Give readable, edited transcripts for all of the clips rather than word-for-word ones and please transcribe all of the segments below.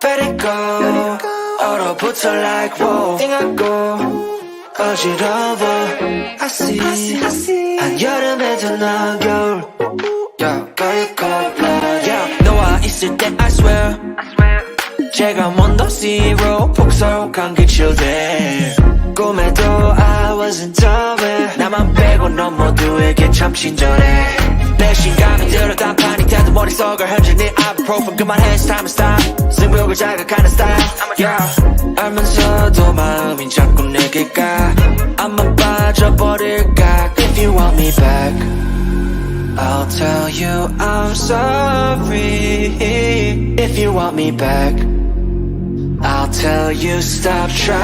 Let it go. 얼어붙어 like wome. 띵하고 어지러워. I see. 한여름에도 넌 겨울. Yeah, 거의 yeah, 너와 있을 때 I swear. 제가 먼저 zero 폭설한 그 chill들. 꿈에도 I wasn't aware. 나만 빼고 넌 모두에게 참 친절해. 내 신감이 들어 단판이 돼도 머릿속을 흔드는 ibuprofen 그만해 it's time to stop. 승부욕을 자극하는 style yeah. 알면서도 마음이 자꾸 내게 가. 안만 빠져버릴까. If you want me back I'll tell you I'm sorry. If you want me back I'll tell you stop trying.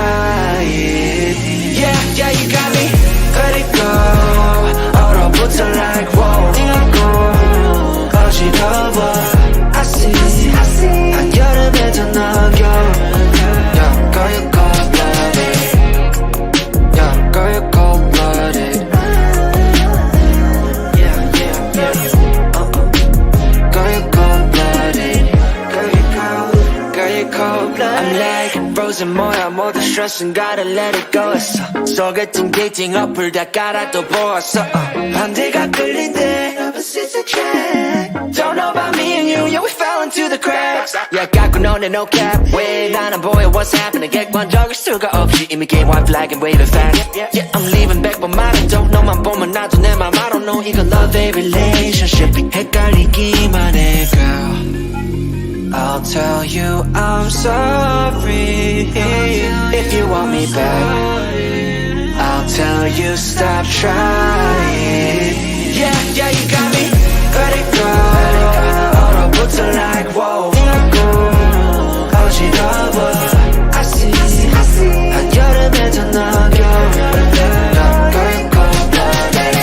Yeah, you got me. Let it go. 얼어붙어 like wome. 띵하고 어지러워. I see. 한여름에도 넌 겨울. Yeah, girl you cold-blooded. Yeah, girl you cold-blooded. Yeah. Girl you cold-blooded. Girl you cold-blooded. I'm like frozen 뭐야 모두 stress은 gotta let it go 했어. 소개팅 데이팅 어플 다 깔아도 보았어. 반대가 끌린대 opposites attract. Don't know about me and you, yeah we fell into the cracks. Yeah 깎고 너네 no cap. 왜 난 안 보여 what's happening. 객관적일 수가 없이 이미 game white flag and wave it fast. Yeah I'm leaving back but 말해도 너만 보면 나도 내 맘 I don't know 이건 love a relationship. 헷갈리기만 해 girl. I'll tell you I'm sorry. If you want me back I'll tell you stop trying. Yeah, you got me. Let it go. 얼어붙어 like wome. 띵하고 어지러워. I see. 한여름에도 넌 겨울. Girl you cold-blooded.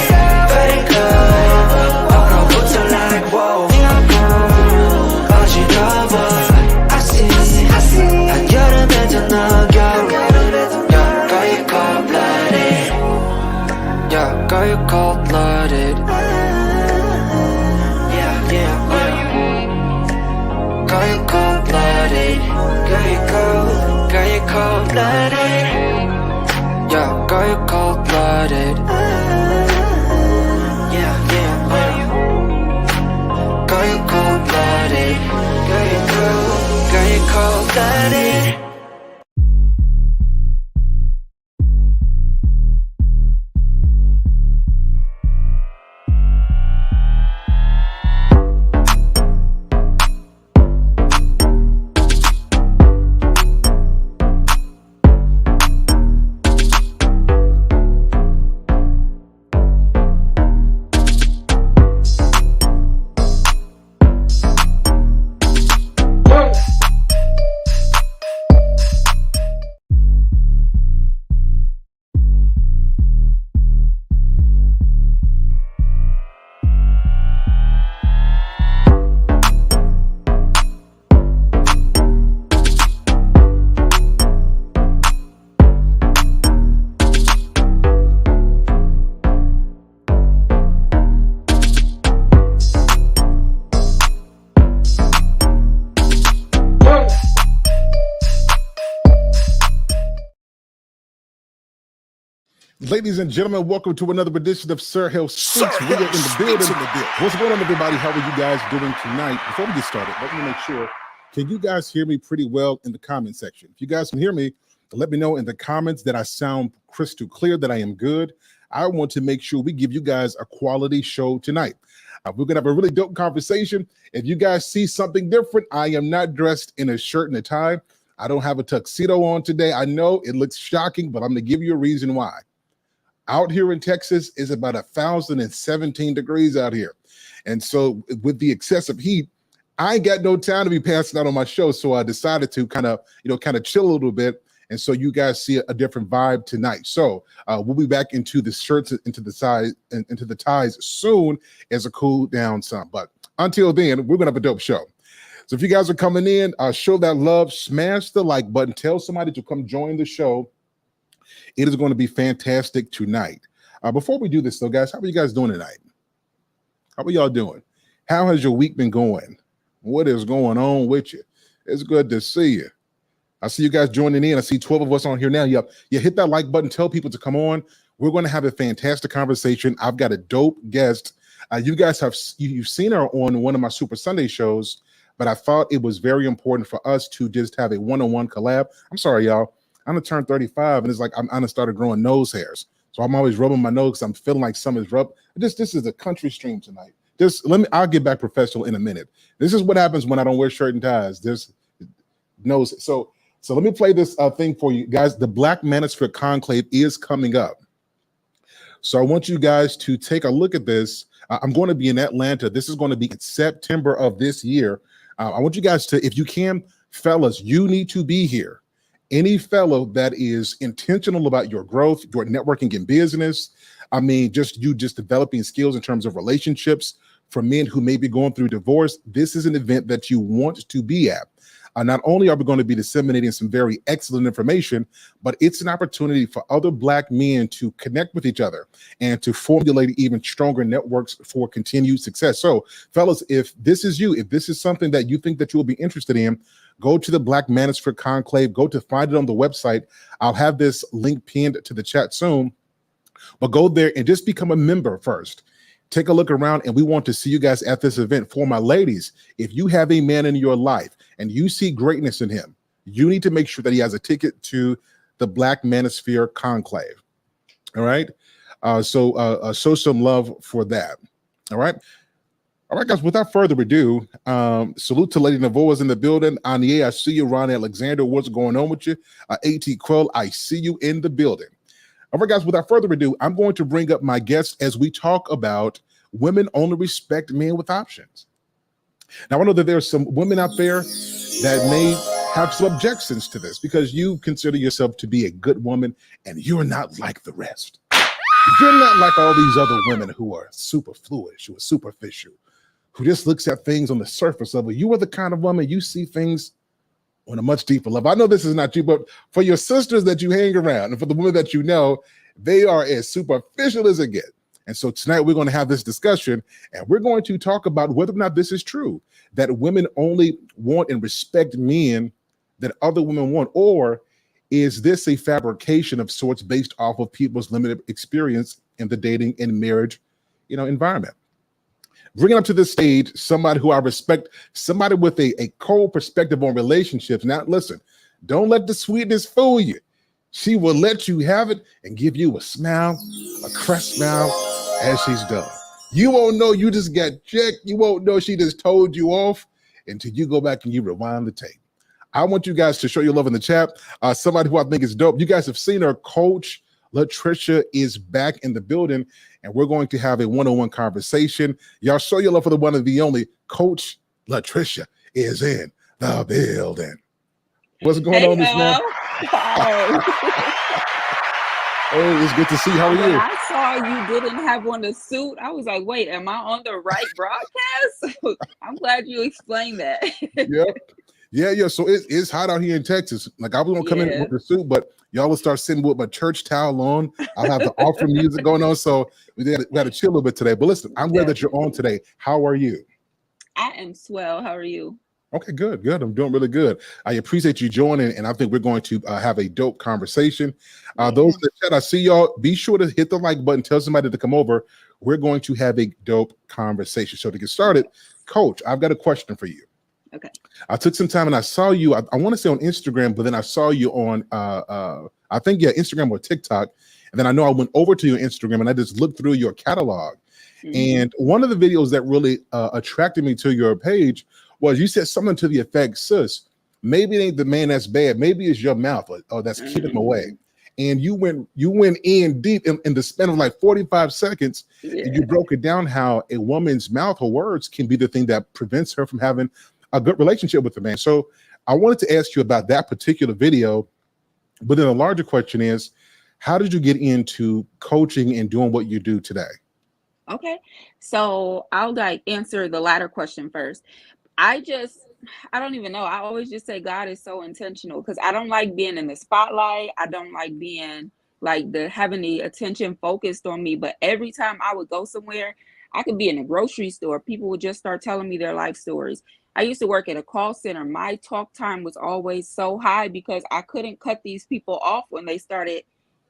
Let it go. 얼어붙어 like wome. 띵하고 어지러워. I see. 한여름에도 넌 겨울. Girl you cold-blooded. Yeah, girl you cold-blooded. Yeah. Girl you cold-blooded. Girl you cold-blooded. Yeah, girl you cold-blooded. Yeah. Girl you cold-blooded. Girl you cold-blooded. Ladies and gentlemen, welcome to another edition of Sir Hill Speaks. We are in the building. What's going on, everybody? How are you guys doing tonight? Before we get started, let me make sure, can you guys hear me pretty well in the comment section? If you guys can hear me, let me know in the comments that I sound crystal clear, that I am good. I want to make sure we give you guys a quality show tonight. We're going to have a really dope conversation. If you guys see something different, I am not dressed in a shirt and a tie. I don't have a tuxedo on today. I know it looks shocking, but I'm going to give you a reason why. Out here in Texas is about 1,017 degrees out here. And so with the excessive heat, I ain't got no time to be passing out on my show. So I decided to kind of chill a little bit. And so you guys see a different vibe tonight. So we'll be back into the shirts, into the ties soon as it cool down some. But until then, we're going to have a dope show. So if you guys are coming in, show that love, smash the like button, tell somebody to come join the show. It is going to be fantastic tonight. Before we do this, though, guys, how are you guys doing tonight? How are y'all doing? How has your week been going? What is going on with you? It's good to see you. I see you guys joining in. I see 12 of us on here now. Yep. Yeah, hit that like button. Tell people to come on. We're going to have a fantastic conversation. I've got a dope guest. You guys you've seen her on one of my Super Sunday shows, but I thought it was very important for us to just have a one-on-one collab. I'm sorry, y'all. I'm gonna turn 35, and it's like I'm gonna start growing nose hairs. So I'm always rubbing my nose because I'm feeling like something's rubbed. This is a country stream tonight. I'll get back professional in a minute. This is what happens when I don't wear shirt and ties. There's nose. So let me play this thing for you guys. The Black Manosphere Conclave is coming up. So I want you guys to take a look at this. I'm going to be in Atlanta. This is going to be in September of this year. I want you guys to, if you can, fellas, you need to be here. Any fellow that is intentional about your growth, your networking in business, I mean, just developing skills in terms of relationships for men who may be going through divorce, this is an event that you want to be at. Not only are we going to be disseminating some very excellent information, but it's an opportunity for other Black men to connect with each other and to formulate even stronger networks for continued success. So, fellas, if this is you, if this is something that you think that you will be interested in, go to the Black Manosphere Conclave, go to find it on the website. I'll have this link pinned to the chat soon, but go there and just become a member first. Take a look around, and we want to see you guys at this event. For my ladies, if you have a man in your life and you see greatness in him, you need to make sure that he has a ticket to the Black Manosphere Conclave. All right? So show some love for that. All right? All right, guys, without further ado, salute to Lady Navoa's in the building. Anye, I see you. Ron Alexander, what's going on with you? A.T. Quill, I see you in the building. All right, guys, without further ado, I'm going to bring up my guest as we talk about women only respect men with options. Now, I know that there are some women out there that may have some objections to this because you consider yourself to be a good woman and you're not like the rest. You're not like all these other women who are superfluous, who are superficial, who just looks at things on the surface level. You are the kind of woman, you see things on a much deeper level. I know this is not you, but for your sisters that you hang around and for the women that you know, they are as superficial as it gets. And so tonight we're going to have this discussion, and we're going to talk about whether or not this is true, that women only want and respect men that other women want, or is this a fabrication of sorts based off of people's limited experience in the dating and marriage, environment? Bringing up to this stage somebody who I respect, somebody with a cold perspective on relationships. Now, listen, don't let the sweetness fool you. She will let you have it and give you a smile, a crushed smile as she's done. You won't know you just got checked. You won't know she just told you off until you go back and you rewind the tape. I want you guys to show your love in the chat. Somebody who I think is dope. You guys have seen her. Coach Latricia is back in the building, and we're going to have a one-on-one conversation. Y'all show your love for the one and the only. Coach Latricia is in the building. What's going on, Miss Mom? Hey, it's good to see you. How are you? When I saw you didn't have on the suit, I was like, wait, am I on the right broadcast? I'm glad you explained that. Yep. Yeah. So it's hot out here in Texas. Like, I was gonna come in with the suit, but y'all will start sitting with my church towel on. I'll have the offer music going on. So we had to chill a little bit today. But listen, I'm glad that you're on today. How are you? I am swell. How are you? Okay, good. I'm doing really good. I appreciate you joining, and I think we're going to have a dope conversation. Those in the chat, I see y'all. Be sure to hit the like button. Tell somebody to come over. We're going to have a dope conversation. So to get started, Coach, I've got a question for you. Okay. I took some time and I saw you. I want to say on Instagram, but then I saw you on I think Instagram or TikTok, and then I know I went over to your Instagram and I just looked through your catalog. And one of the videos that really attracted me to your page was you said something to the effect, sis, maybe it ain't the man that's bad, maybe it's your mouth or that's keeping him away. And you went in deep in the span of like 45 seconds, and you broke it down how a woman's mouth, her words, can be the thing that prevents her from having a good relationship with the man. So I wanted to ask you about that particular video, but then a larger question is, how did you get into coaching and doing what you do today? Okay, so I'll answer the latter question first. I don't even know. I always just say God is so intentional because I don't like being in the spotlight. I don't like being like having the attention focused on me. But every time I would go somewhere, I could be in a grocery store. People would just start telling me their life stories. I used to work at a call center. My talk time was always so high because I couldn't cut these people off when they started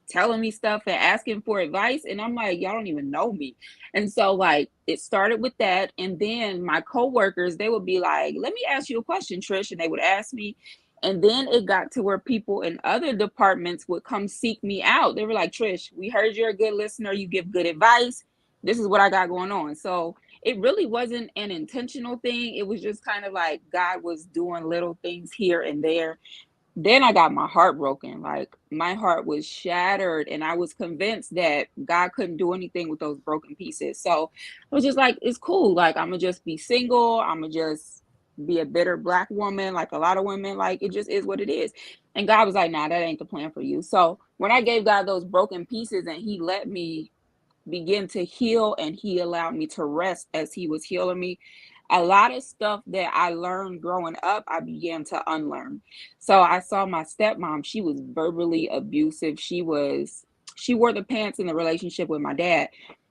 telling me stuff and asking for advice. And I'm like, y'all don't even know me. And so like it started with that. And then my coworkers, they would be like, let me ask you a question, Trish. And they would ask me. And then it got to where people in other departments would come seek me out. They were like, Trish, we heard you're a good listener. You give good advice. This is what I got going on. So it really wasn't an intentional thing. It was just kind of like God was doing little things here and there. Then I got my heart broken. Like my heart was shattered, and I was convinced that God couldn't do anything with those broken pieces. So I was just like, it's cool. Like I'm gonna just be single. I'm gonna just be a bitter Black woman, like a lot of women. Like it just is what it is. And God was like, nah, that ain't the plan for you. So when I gave God those broken pieces and He let me begin to heal and He allowed me to rest as He was healing me, a lot of stuff that I learned growing up, I began to unlearn. So I saw my stepmom, she was verbally abusive. She wore the pants in the relationship with my dad.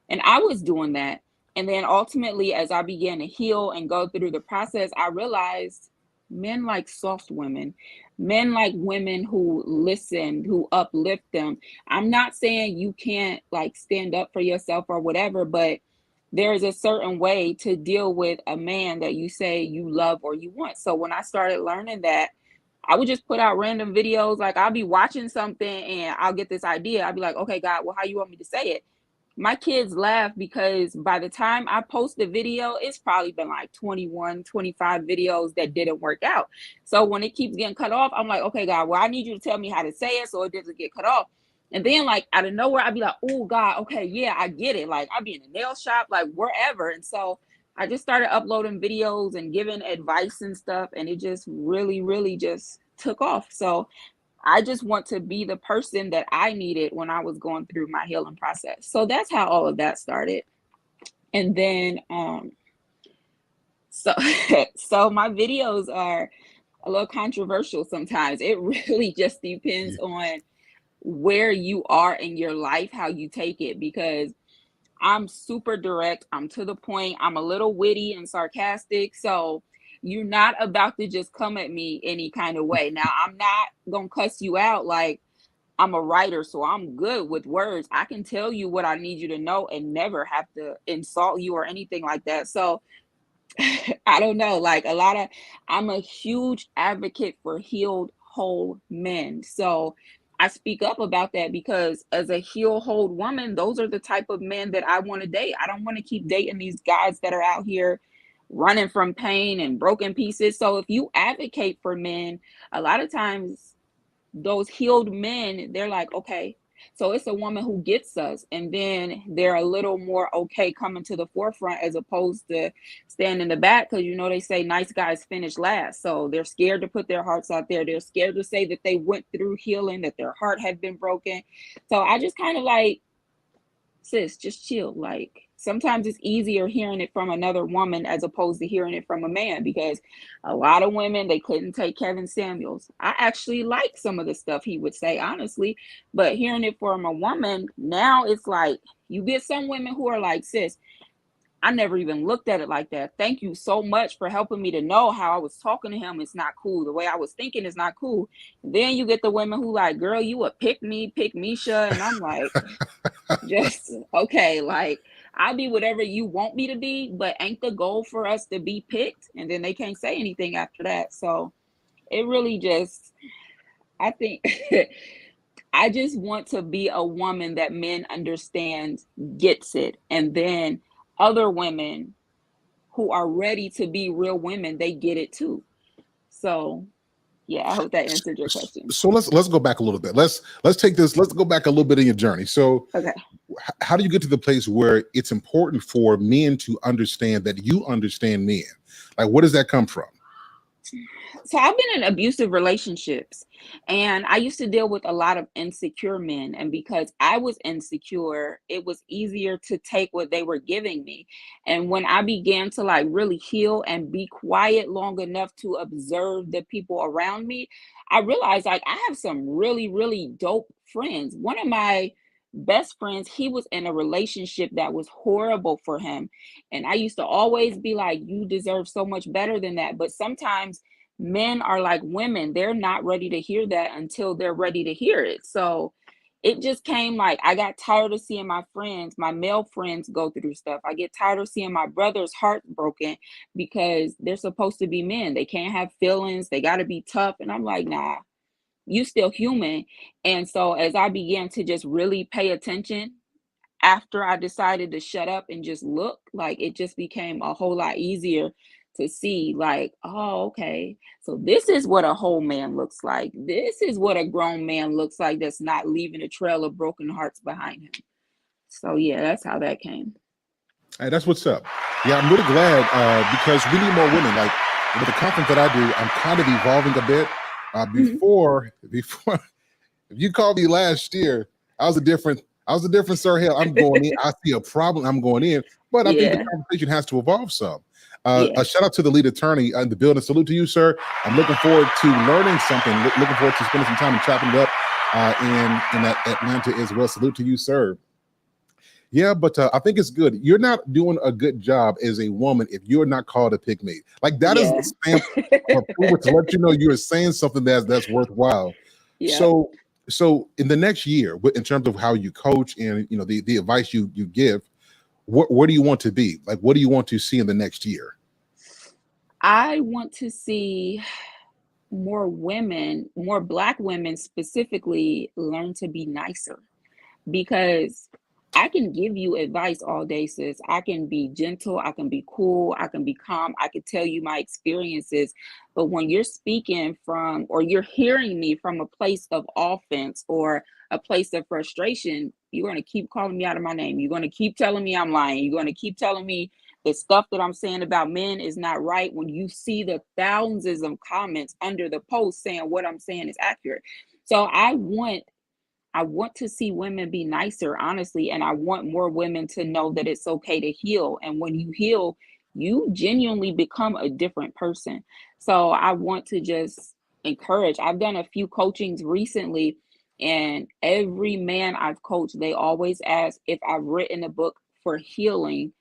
And I was doing that. And then ultimately, as I began to heal and go through the process, I realized men like soft women, men like women who listen, who uplift them. I'm not saying you can't like stand up for yourself or whatever, but there is a certain way to deal with a man that you say you love or you want. So when I started learning that, I would just put out random videos. Like I'll be watching something and I'll get this idea. I'll be like, okay, God, well, how you want me to say it? My kids laugh because by the time I post the video, it's probably been like 21, 25 videos that didn't work out. So when it keeps getting cut off, I'm like, okay, God, well, I need you to tell me how to say it so it doesn't get cut off. And then like out of nowhere, I'd be like, oh God, okay, yeah, I get it. Like I'd be in a nail shop, like wherever. And so I just started uploading videos and giving advice and stuff. And it just really, really just took off. So I just want to be the person that I needed when I was going through my healing process. So that's how all of that started. And then so so my videos are a little controversial sometimes. It really just depends on where you are in your life, how you take it, because I'm super direct, I'm to the point, I'm a little witty and sarcastic. So you're not about to just come at me any kind of way. Now, I'm not gonna cuss you out. Like I'm a writer, so I'm good with words. I can tell you what I need you to know and never have to insult you or anything like that. So I don't know, like I'm a huge advocate for healed, whole men. So I speak up about that because as a healed, whole woman, those are the type of men that I want to date. I don't want to keep dating these guys that are out here running from pain and broken pieces. So if you advocate for men, a lot of times those healed men, they're like, okay, so it's a woman who gets us. And then they're a little more okay coming to the forefront as opposed to staying in the back. Because, they say nice guys finish last. So they're scared to put their hearts out there. They're scared to say that they went through healing, that their heart had been broken. So I just kind of like, sis, just chill. Like sometimes it's easier hearing it from another woman as opposed to hearing it from a man, because a lot of women, they couldn't take Kevin Samuels. I actually like some of the stuff he would say, honestly, but hearing it from a woman, now it's like you get some women who are like, sis, I never even looked at it like that. Thank you so much for helping me to know how I was talking to him. It's not cool. The way I was thinking is not cool. And then you get the women who like, girl, you a pick me, Misha. And I'm like, just okay, like I'll be whatever you want me to be, but ain't the goal for us to be picked? And then they can't say anything after that. So it really just, I think I just want to be a woman that men understand, gets it. And then other women who are ready to be real women, they get it too. So yeah, I hope that answered your question. So let's go back a little bit. Let's take this. Let's go back a little bit in your journey. So Okay. How do you get to the place where it's important for men to understand that you understand men? Like, where does that come from? So I've been in abusive relationships, and I used to deal with a lot of insecure men. And because I was insecure, it was easier to take what they were giving me. And when I began to like really heal and be quiet long enough to observe the people around me, I realized like I have some really, really dope friends. One of my best friends, he was in a relationship that was horrible for him. And I used to always be like, you deserve so much better than that. But sometimes men are like women, they're not ready to hear that until they're ready to hear it. So it just came like I got tired of seeing my friends, my male friends go through stuff. I get tired of seeing my brother's heart broken because they're supposed to be men. They can't have feelings. They got to be tough. And I'm like, nah, you still human. And so as I began to just really pay attention after I decided to shut up and just look, like it just became a whole lot easier to see, like, oh, okay, so this is what a whole man looks like. This is what a grown man looks like that's not leaving a trail of broken hearts behind him. So yeah, that's how that came. Hey, that's what's up. Yeah, I'm really glad because we need more women. Like with the content that I do, I'm kind of evolving a bit. Before, if you called me last year, I was a different Sir Hell. I'm going in. I see a problem. I'm going in. But I think the Yeah, conversation has to evolve some. yeah. A shout out to the lead attorney in the building. Salute to you, sir. I'm looking forward to learning something. Looking forward to spending some time and chopping it up in Atlanta as well. Salute to you, sir. Yeah, but I think it's good. You're not doing a good job as a woman if you're not called a pygmy. Like that is Yeah. the stamp of approval to let you know you're saying something that's worthwhile. Yep. So in the next year, in terms of how you coach and the advice you give, where do you want to be? Like, what do you want to see in the next year? I want to see more women, more Black women specifically, learn to be nicer, because I can give you advice all day, sis. I can be gentle, I can be cool, I can be calm, I can tell you my experiences. But when you're speaking from, or you're hearing me from a place of offense or a place of frustration, you're going to keep calling me out of my name. You're going to keep telling me I'm lying. You're going to keep telling me the stuff that I'm saying about men is not right when you see the thousands of comments under the post saying what I'm saying is accurate. So I want to see women be nicer, honestly, and I want more women to know that it's okay to heal. And when you heal, you genuinely become a different person. So I want to just encourage. I've done a few coachings recently, and every man I've coached, they always ask if I've written a book for healing,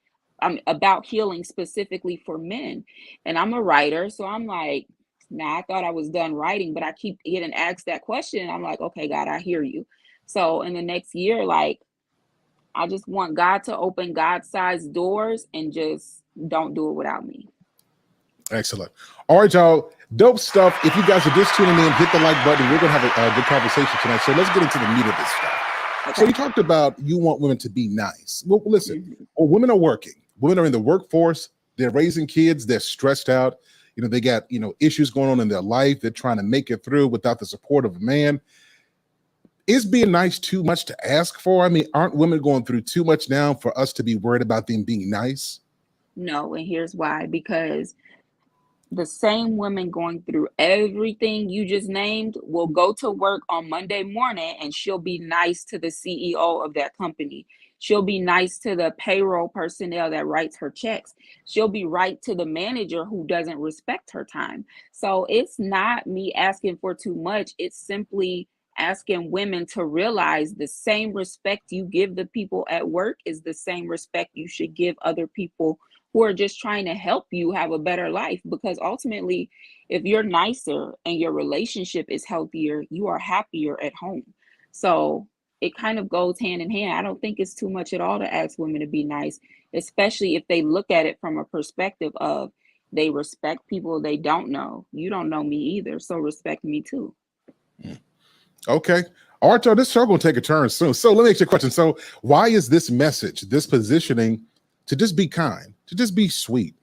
about healing specifically for men. And I'm a writer, so I'm like, nah, I thought I was done writing, but I keep getting asked that question. I'm like, okay, God, I hear you. So in the next year, like, I just want God to open God-sized doors and just don't do it without me. Excellent. All right, y'all. Dope stuff. If you guys are just tuning in, hit the like button. We're going to have a good conversation tonight. So let's get into the meat of this stuff. So you talked about you want women to be nice. Well, listen, well, women are working. Women are in the workforce. They're raising kids. They're stressed out. They got, issues going on in their life. They're trying to make it through without the support of a man. Is being nice too much to ask for? I mean, aren't women going through too much now for us to be worried about them being nice? No, and here's why. Because the same woman going through everything you just named will go to work on Monday morning and she'll be nice to the CEO of that company. She'll be nice to the payroll personnel that writes her checks. She'll be right to the manager who doesn't respect her time. So it's not me asking for too much. It's simply asking women to realize the same respect you give the people at work is the same respect you should give other people who are just trying to help you have a better life. Because ultimately, if you're nicer and your relationship is healthier, you are happier at home. So it kind of goes hand in hand. I don't think it's too much at all to ask women to be nice, especially if they look at it from a perspective of they respect people they don't know. You don't know me either, so respect me too. Okay. All right, y'all, this show going to take a turn soon. So let me ask you a question. So why is this message, this positioning to just be kind, to just be sweet?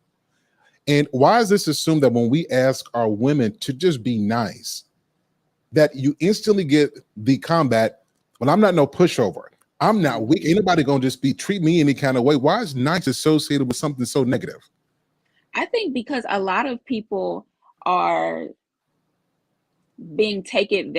And why is this assumed that when we ask our women to just be nice, that you instantly get the combat, well, I'm not no pushover. I'm not weak. Ain't nobody going to just treat me any kind of way. Why is nice associated with something so negative? I think because a lot of people are being taken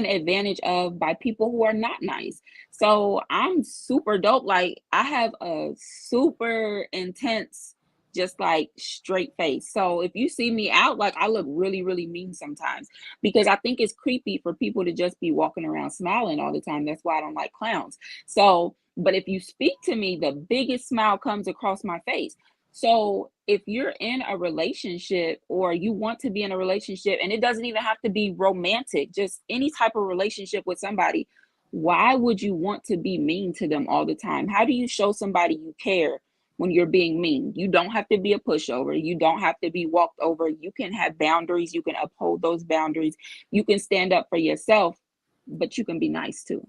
advantage of by people who are not nice. So I'm super dope. Like, I have a super intense just like straight face. So if you see me out, like I look really, really mean sometimes because I think it's creepy for people to just be walking around smiling all the time. That's why I don't like clowns. So, but if you speak to me, the biggest smile comes across my face. So if you're in a relationship or you want to be in a relationship, and it doesn't even have to be romantic, just any type of relationship with somebody, why would you want to be mean to them all the time? How do you show somebody you care when you're being mean? You don't have to be a pushover. You don't have to be walked over. You can have boundaries. You can uphold those boundaries. You can stand up for yourself, but you can be nice too.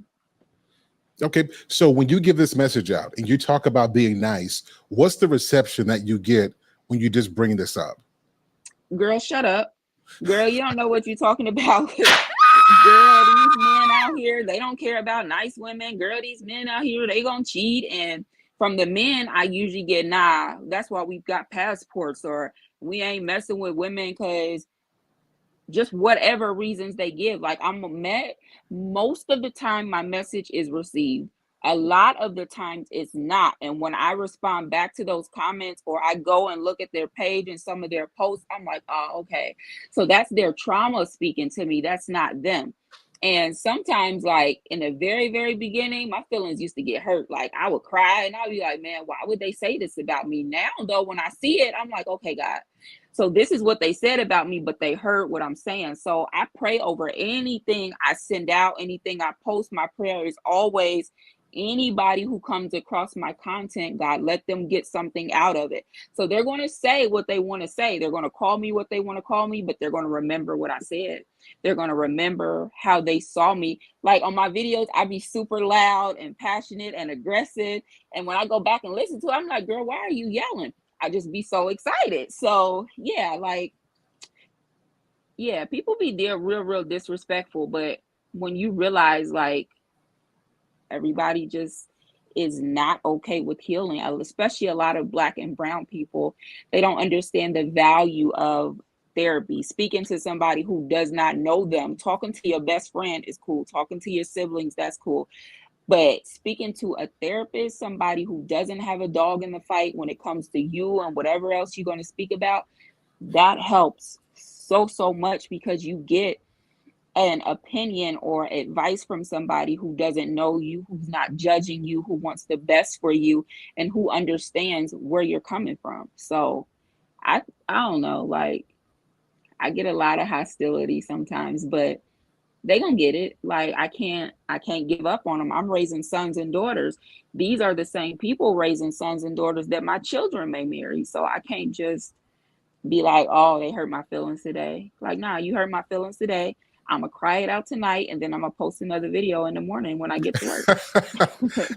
Okay, so when you give this message out and you talk about being nice, what's the reception that you get when you just bring this up? Girl, shut up. Girl, you don't know what you're talking about. Girl, these men out here, they don't care about nice women. Girl, these men out here, they gonna cheat. And from the men, I usually get, nah, that's why we've got passports, or we ain't messing with women because just whatever reasons they give. Like I'm met, most of the time my message is received. A lot of the times it's not. And when I respond back to those comments or I go and look at their page and some of their posts, I'm like, oh, okay. So that's their trauma speaking to me. That's not them. And sometimes, like in the very, very beginning, my feelings used to get hurt. Like I would cry and I'd be like, man, why would they say this about me? Now, though, when I see it, I'm like, okay, God. So this is what they said about me, but they heard what I'm saying. So I pray over anything I send out, anything I post. My prayer is always anybody who comes across my content, God, let them get something out of it. So they're going to say what they want to say. They're going to call me what they want to call me, but they're going to remember what I said. They're going to remember how they saw me. Like on my videos, I be super loud and passionate and aggressive. And when I go back and listen to it, I'm like, girl, why are you yelling? I just be so excited. So yeah, like, yeah, people be there real disrespectful. But when you realize like everybody just is not okay with healing, especially a lot of Black and brown people, they don't understand the value of therapy. Speaking to somebody who does not know them, talking to your best friend is cool. Talking to your siblings, that's cool. But speaking to a therapist, somebody who doesn't have a dog in the fight when it comes to you and whatever else you're going to speak about, that helps so much because you get an opinion or advice from somebody who doesn't know you, who's not judging you, who wants the best for you, and who understands where you're coming from. So I don't know, like I get a lot of hostility sometimes, but they gonna get it. Like I can't give up on them. I'm raising sons and daughters. These are the same people raising sons and daughters that my children may marry. So I can't just be like, oh, they hurt my feelings today. Like, nah, you hurt my feelings today. I'm gonna cry it out tonight, and then I'm gonna post another video in the morning when I get to work.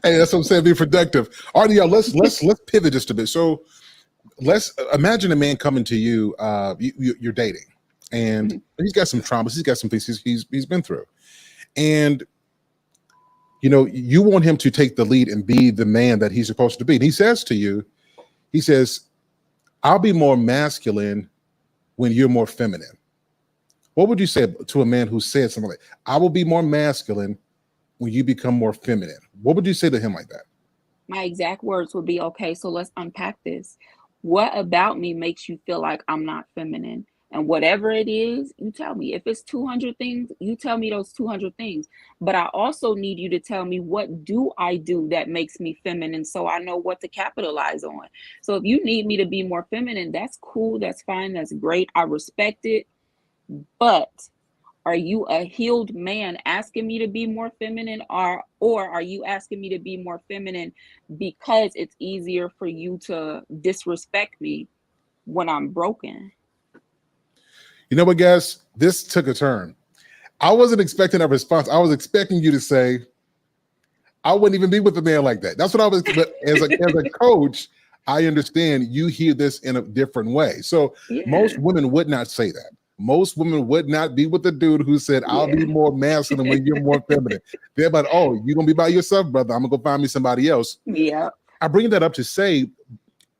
Hey, that's what I'm saying. Be productive. All right, y'all. Let's pivot just a bit. So let's imagine a man coming to you. You're dating, and he's got some traumas. He's got some things he's been through, and you know you want him to take the lead and be the man that he's supposed to be. And he says to you, he says, "I'll be more masculine when you're more feminine." What would you say to a man who said something like, "I will be more masculine when you become more feminine"? What would you say to him like that? My exact words would be, okay, so let's unpack this. What about me makes you feel like I'm not feminine? And whatever it is, you tell me. If it's 200 things, you tell me those 200 things. But I also need you to tell me, what do I do that makes me feminine so I know what to capitalize on? So if you need me to be more feminine, that's cool, that's fine, that's great. I respect it. But are you a healed man asking me to be more feminine, or are you asking me to be more feminine because it's easier for you to disrespect me when I'm broken? You know what, guys? This took a turn. I wasn't expecting a response. I was expecting you to say, "I wouldn't even be with a man like that." That's what I was. But as a coach, I understand you hear this in a different way. So Yeah. most women would not say that. Most women would not be with the dude who said, "I'll be more masculine when you're more feminine." They're about, "Oh, you're gonna be by yourself, brother. I'm gonna go find me somebody else." Yeah. I bring that up to say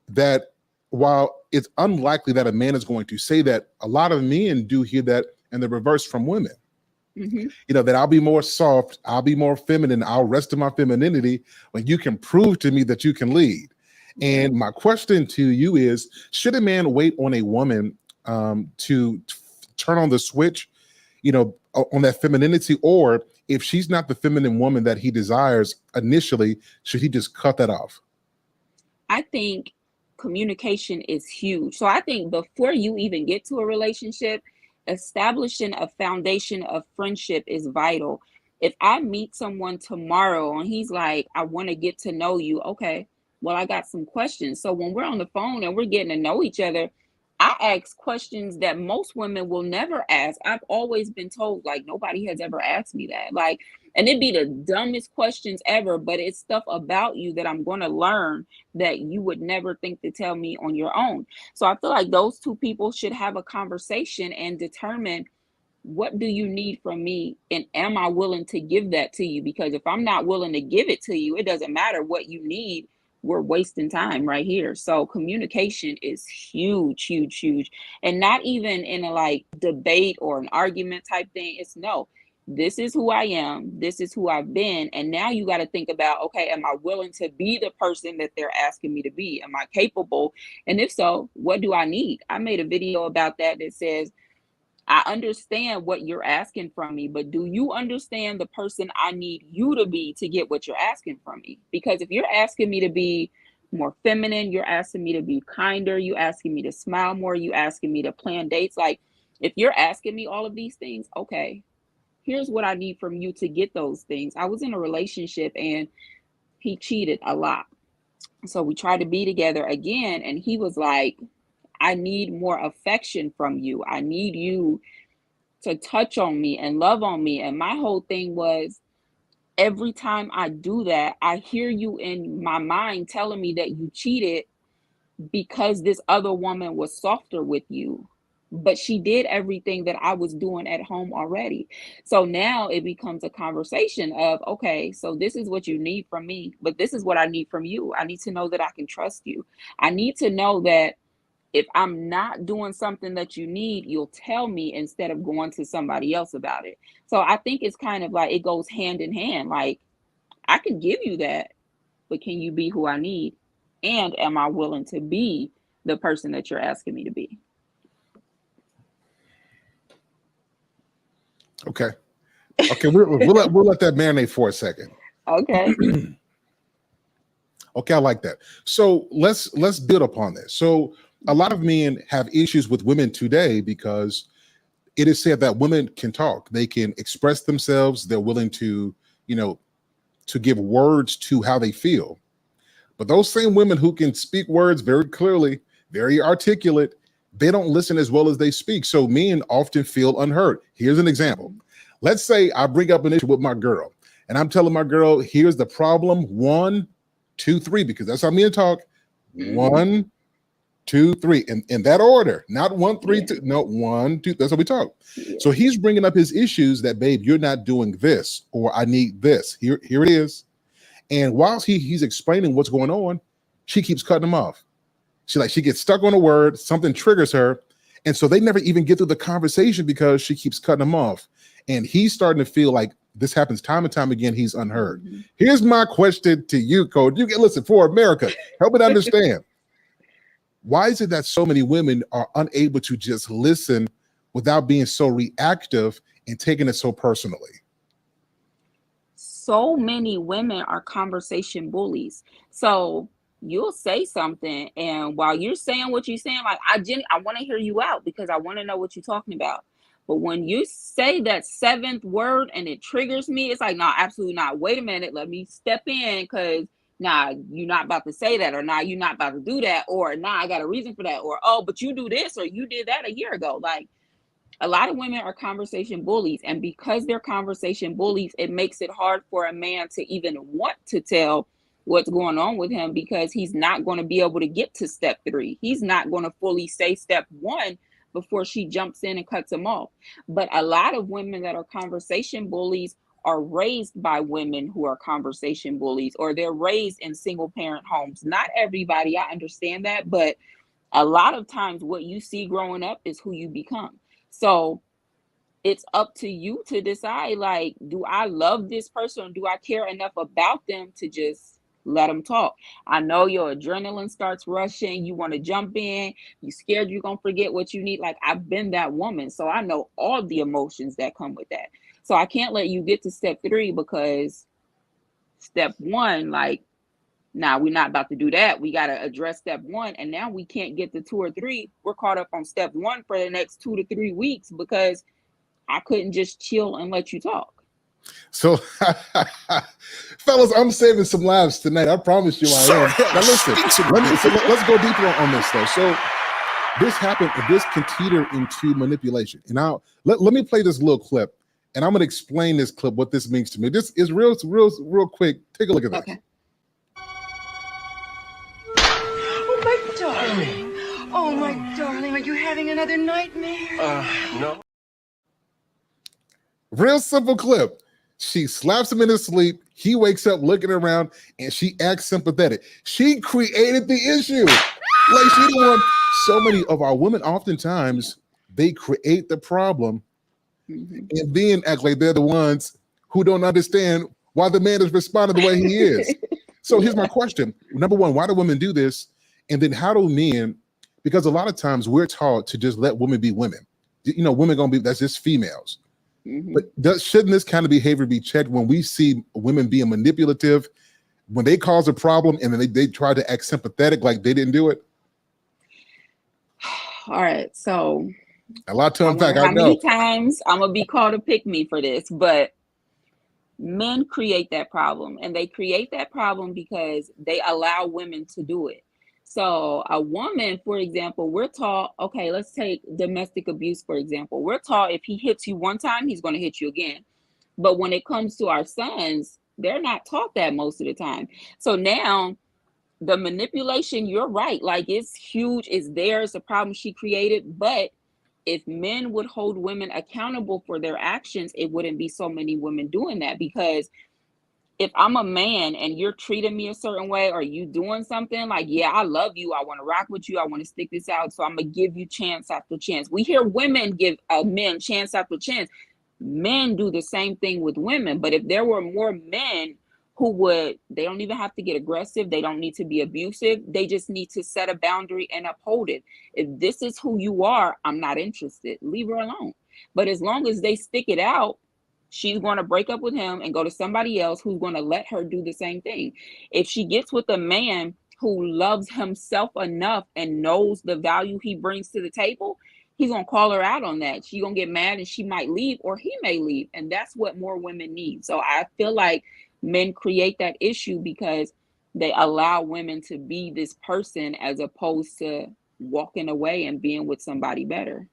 that while it's unlikely that a man is going to say that, a lot of men do hear that in the reverse from women. You know, that I'll be more soft, I'll be more feminine, I'll rest in my femininity when you can prove to me that you can lead. Yeah. And my question to you is, should a man wait on a woman to turn on the switch, on that femininity, or if she's not the feminine woman that he desires initially, should he just cut that off? I think communication is huge. So I think before you even get to a relationship, establishing a foundation of friendship is vital. If I meet someone tomorrow and he's like, I want to get to know you, okay, well, I got some questions. So when we're on the phone and we're getting to know each other, I ask questions that most women will never ask. I've always been told, like, nobody has ever asked me that. Like, and it'd be the dumbest questions ever, but it's stuff about you that I'm going to learn that you would never think to tell me on your own. So I feel like those two people should have a conversation and determine, what do you need from me, and am I willing to give that to you? Because if I'm not willing to give it to you, it doesn't matter what you need. We're wasting time right here. So communication is huge, huge, huge. And not even in a like debate or an argument type thing. It's no, this is who I am, this is who I've been, and now you got to think about, okay, am I willing to be the person that they're asking me to be? Am I capable? And if so, what do I need? I made a video about that that says, I understand what you're asking from me, but do you understand the person I need you to be to get what you're asking from me? Because if you're asking me to be more feminine, you're asking me to be kinder, you asking me to smile more, you asking me to plan dates. Like, if you're asking me all of these things, okay, here's what I need from you to get those things. I was in a relationship and he cheated a lot. So we tried to be together again, and he was like, I need more affection from you. I need you to touch on me and love on me. And my whole thing was, every time I do that, I hear you in my mind telling me that you cheated because this other woman was softer with you. But she did everything that I was doing at home already. So now it becomes a conversation of, okay, so this is what you need from me, but this is what I need from you. I need to know that I can trust you. I need to know that if I'm not doing something that you need, you'll tell me instead of going to somebody else about it. So I think it's kind of like it goes hand in hand. Like, I can give you that, but can you be who I need? And am I willing to be the person that you're asking me to be? Okay. Okay. We'll let that marinate for a second. Okay. Okay, I like that. So let's build upon this. So a lot of men have issues with women today because it is said that women can talk, they can express themselves, they're willing to, to give words to how they feel. But those same women who can speak words very clearly, very articulate, they don't listen as well as they speak. So men often feel unheard. Here's an example. Let's say I bring up an issue with my girl, and I'm telling my girl, here's the problem. 1, 2, 3, because that's how men talk. 1, 2, 3, in that order, not 1, 3, Yeah. 2. No, 1, 2. That's how we talk. Yeah. So he's bringing up his issues that, babe, you're not doing this, or I need this. Here it is. And whilst he's explaining what's going on, she keeps cutting him off. She gets stuck on a word, something triggers her, and so they never even get through the conversation because she keeps cutting him off. And he's starting to feel like this happens time and time again. He's unheard. Here's my question to you, Code. You can listen for America. Help me understand. Why is it that so many women are unable to just listen without being so reactive and taking it so personally? So many women are conversation bullies. So you'll say something, and while you're saying what you're saying, like, I want to hear you out because I want to know what you're talking about. But when you say that seventh word and it triggers me, it's like, no, absolutely not. Wait a minute, let me step in, because nah, you're not about to say that, or nah, you're not about to do that, or nah, I got a reason for that, or oh, but you do this or you did that a year ago. Like, a lot of women are conversation bullies, and because they're conversation bullies, it makes it hard for a man to even want to tell what's going on with him, because he's not going to be able to get to step 3. He's not going to fully say step 1 before she jumps in and cuts him off. But a lot of women that are conversation bullies are raised by women who are conversation bullies, or they're raised in single parent homes. Not everybody, I understand that, but a lot of times what you see growing up is who you become. So it's up to you to decide, like, do I love this person, or do I care enough about them to just Let them talk. I know your adrenaline starts rushing. You want to jump in. You scared you're going to forget what you need. Like, I've been that woman. So I know all the emotions that come with that. So I can't let you get to step 3 because step 1, like, now we're not about to do that. We got to address step 1. And now we can't get to 2 or 3. We're caught up on step 1 for the next 2 to 3 weeks because I couldn't just chill and let you talk. So, fellas, I'm saving some lives tonight. I promise you I am. Now, listen, let's go deeper on this, though. So, this happened, this can teeter into manipulation. And now, let me play this little clip, and I'm going to explain this clip, what this means to me. This is real quick. Take a look at this. Okay. Oh, my darling. Oh, my darling. Are you having another nightmare? No. Real simple clip. She slaps him in his sleep. He wakes up looking around, and she acts sympathetic. She created the issue. Like, she the one. So many of our women, oftentimes, they create the problem and then act like they're the ones who don't understand why the man is responding the way he is. So here's my question. Number one, why do women do this? And then how do men, because a lot of times we're taught to just let women be women. You know, women gonna be, that's just females. But shouldn't this kind of behavior be checked when we see women being manipulative, when they cause a problem and then they try to act sympathetic like they didn't do it? All right. So a lot to unpack. How many times I'm going to be called a pick me for this, but men create that problem, and they create that problem because they allow women to do it. So a woman, for example, we're taught, okay, let's take domestic abuse, for example. We're taught if he hits you one time, he's going to hit you again. But when it comes to our sons, they're not taught that most of the time. So now the manipulation, you're right. Like, it's huge. It's there. It's a problem she created. But if men would hold women accountable for their actions, it wouldn't be so many women doing that. Because if I'm a man and you're treating me a certain way, or you doing something like, yeah, I love you, I want to rock with you, I want to stick this out, so I'm gonna give you chance after chance. We hear women give men chance after chance. Men do the same thing with women. But if there were more men who would, they don't even have to get aggressive, they don't need to be abusive, they just need to set a boundary and uphold it. If this is who you are, I'm not interested, leave her alone. But as long as they stick it out, she's going to break up with him and go to somebody else who's going to let her do the same thing. If she gets with a man who loves himself enough and knows the value he brings to the table, he's going to call her out on that. She's going to get mad and she might leave, or he may leave. And that's what more women need. So I feel like men create that issue because they allow women to be this person as opposed to walking away and being with somebody better.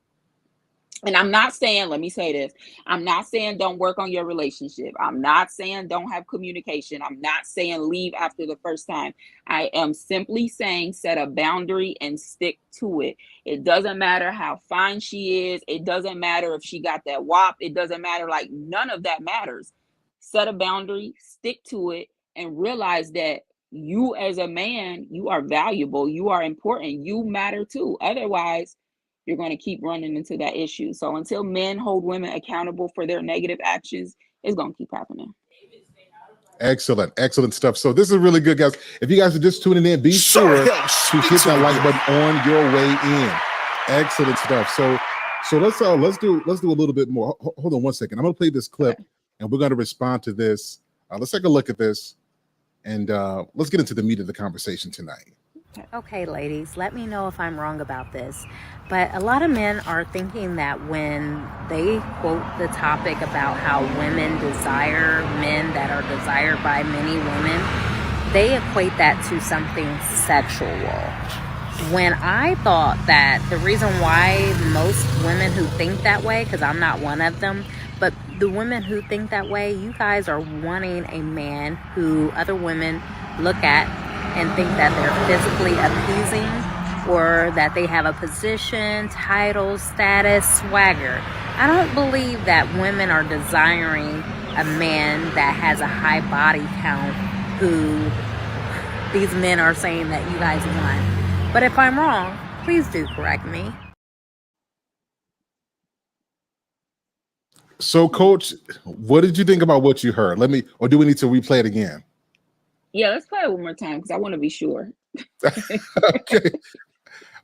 And I'm not saying, let me say this, I'm not saying don't work on your relationship. I'm not saying don't have communication. I'm not saying leave after the first time. I am simply saying set a boundary and stick to it. It doesn't matter how fine she is. It doesn't matter if she got that WAP. It doesn't matter. Like, none of that matters. Set a boundary, stick to it, and realize that you as a man, you are valuable. You are important. You matter too. Otherwise, you're going to keep running into that issue. So until men hold women accountable for their negative actions, it's going to keep happening. Excellent stuff. So this is really good, guys. If you guys are just tuning in, be sure to hit that like button on your way in. Excellent stuff. So let's do a little bit more. Hold on one second. I'm going to play this clip, and we're going to respond to this. Let's take a look at this, and let's get into the meat of the conversation tonight. Okay, ladies, let me know if I'm wrong about this, but a lot of men are thinking that when they quote the topic about how women desire men that are desired by many women, they equate that to something sexual. When I thought that the reason why most women who think that way, because I'm not one of them, but the women who think that way, you guys are wanting a man who other women look at and think that they're physically appeasing, or that they have a position, title, status, swagger. I don't believe that women are desiring a man that has a high body count who these men are saying that you guys want. But if I'm wrong, please do correct me. So, Coach, what did you think about what you heard? Or do we need to replay it again? Yeah, let's play it one more time because I want to be sure. Okay.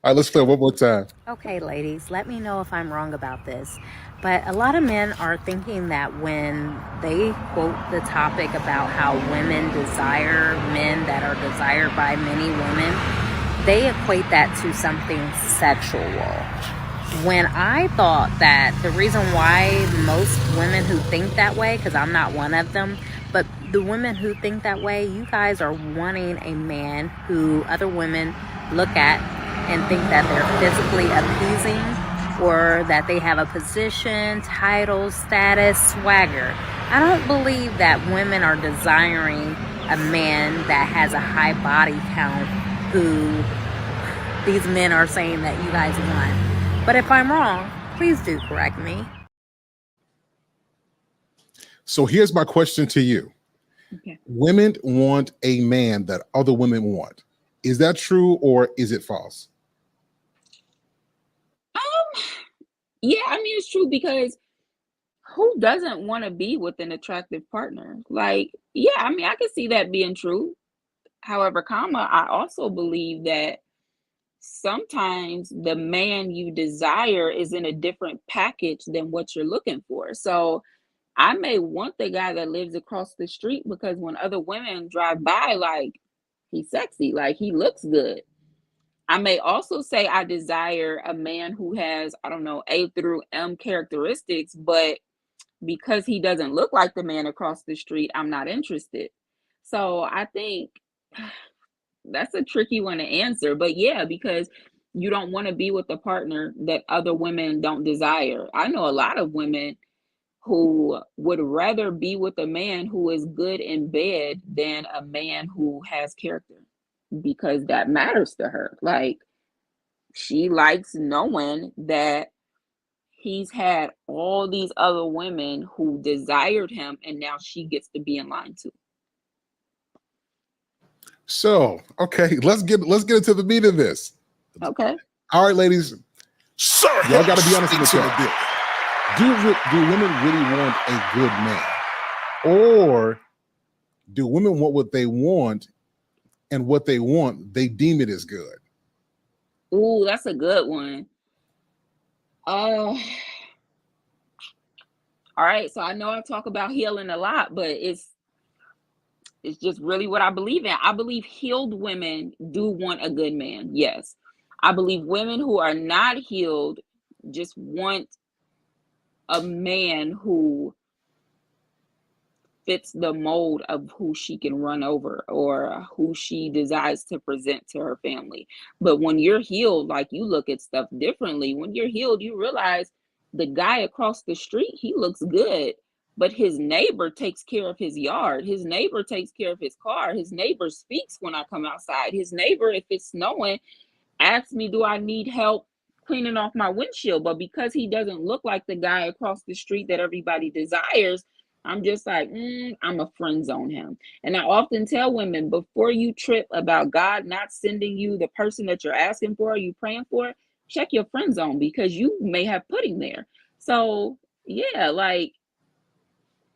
All right, let's play it one more time. Okay, ladies, let me know if I'm wrong about this. But a lot of men are thinking that when they quote the topic about how women desire men that are desired by many women, they equate that to something sexual. When I thought that the reason why most women who think that way, because I'm not one of them, but the women who think that way, you guys are wanting a man who other women look at and think that they're physically appeasing or that they have a position, title, status, swagger. I don't believe that women are desiring a man that has a high body count who these men are saying that you guys want. But if I'm wrong, please do correct me. So here's my question to you. Okay. Women want a man that other women want. Is that true or is it false? Yeah, I mean it's true because who doesn't want to be with an attractive partner? Like, yeah, I mean I can see that being true. However, I also believe that sometimes the man you desire is in a different package than what you're looking for. So I may want the guy that lives across the street because when other women drive by, like he's sexy, like he looks good. I may also say I desire a man who has, I don't know, A through M characteristics, but because he doesn't look like the man across the street, I'm not interested. So I think that's a tricky one to answer. But yeah, because you don't want to be with a partner that other women don't desire. I know a lot of women who would rather be with a man who is good in bed than a man who has character because that matters to her. Like she likes knowing that he's had all these other women who desired him and now she gets to be in line too. So, okay, let's get into the meat of this. Okay. All right, ladies. Sir, y'all got to be honest with yourself. Do women really want a good man? Or do women want what they want, and what they want, they deem it as good? Ooh, that's a good one. All right. So I know I talk about healing a lot, but it's just really what I believe in. I believe healed women do want a good man. Yes. I believe women who are not healed just want a man who fits the mold of who she can run over or who she desires to present to her family. But when you're healed, like you look at stuff differently. When you're healed, you realize the guy across the street, he looks good, but his neighbor takes care of his yard. His neighbor takes care of his car. His neighbor speaks when I come outside. His neighbor, if it's snowing, asks me, do I need help cleaning off my windshield? But because he doesn't look like the guy across the street that everybody desires, I'm just like, I'm a friend zone him. And I often tell women, before you trip about God not sending you the person that you're asking for, you praying for, check your friend zone because you may have put him there. So yeah, like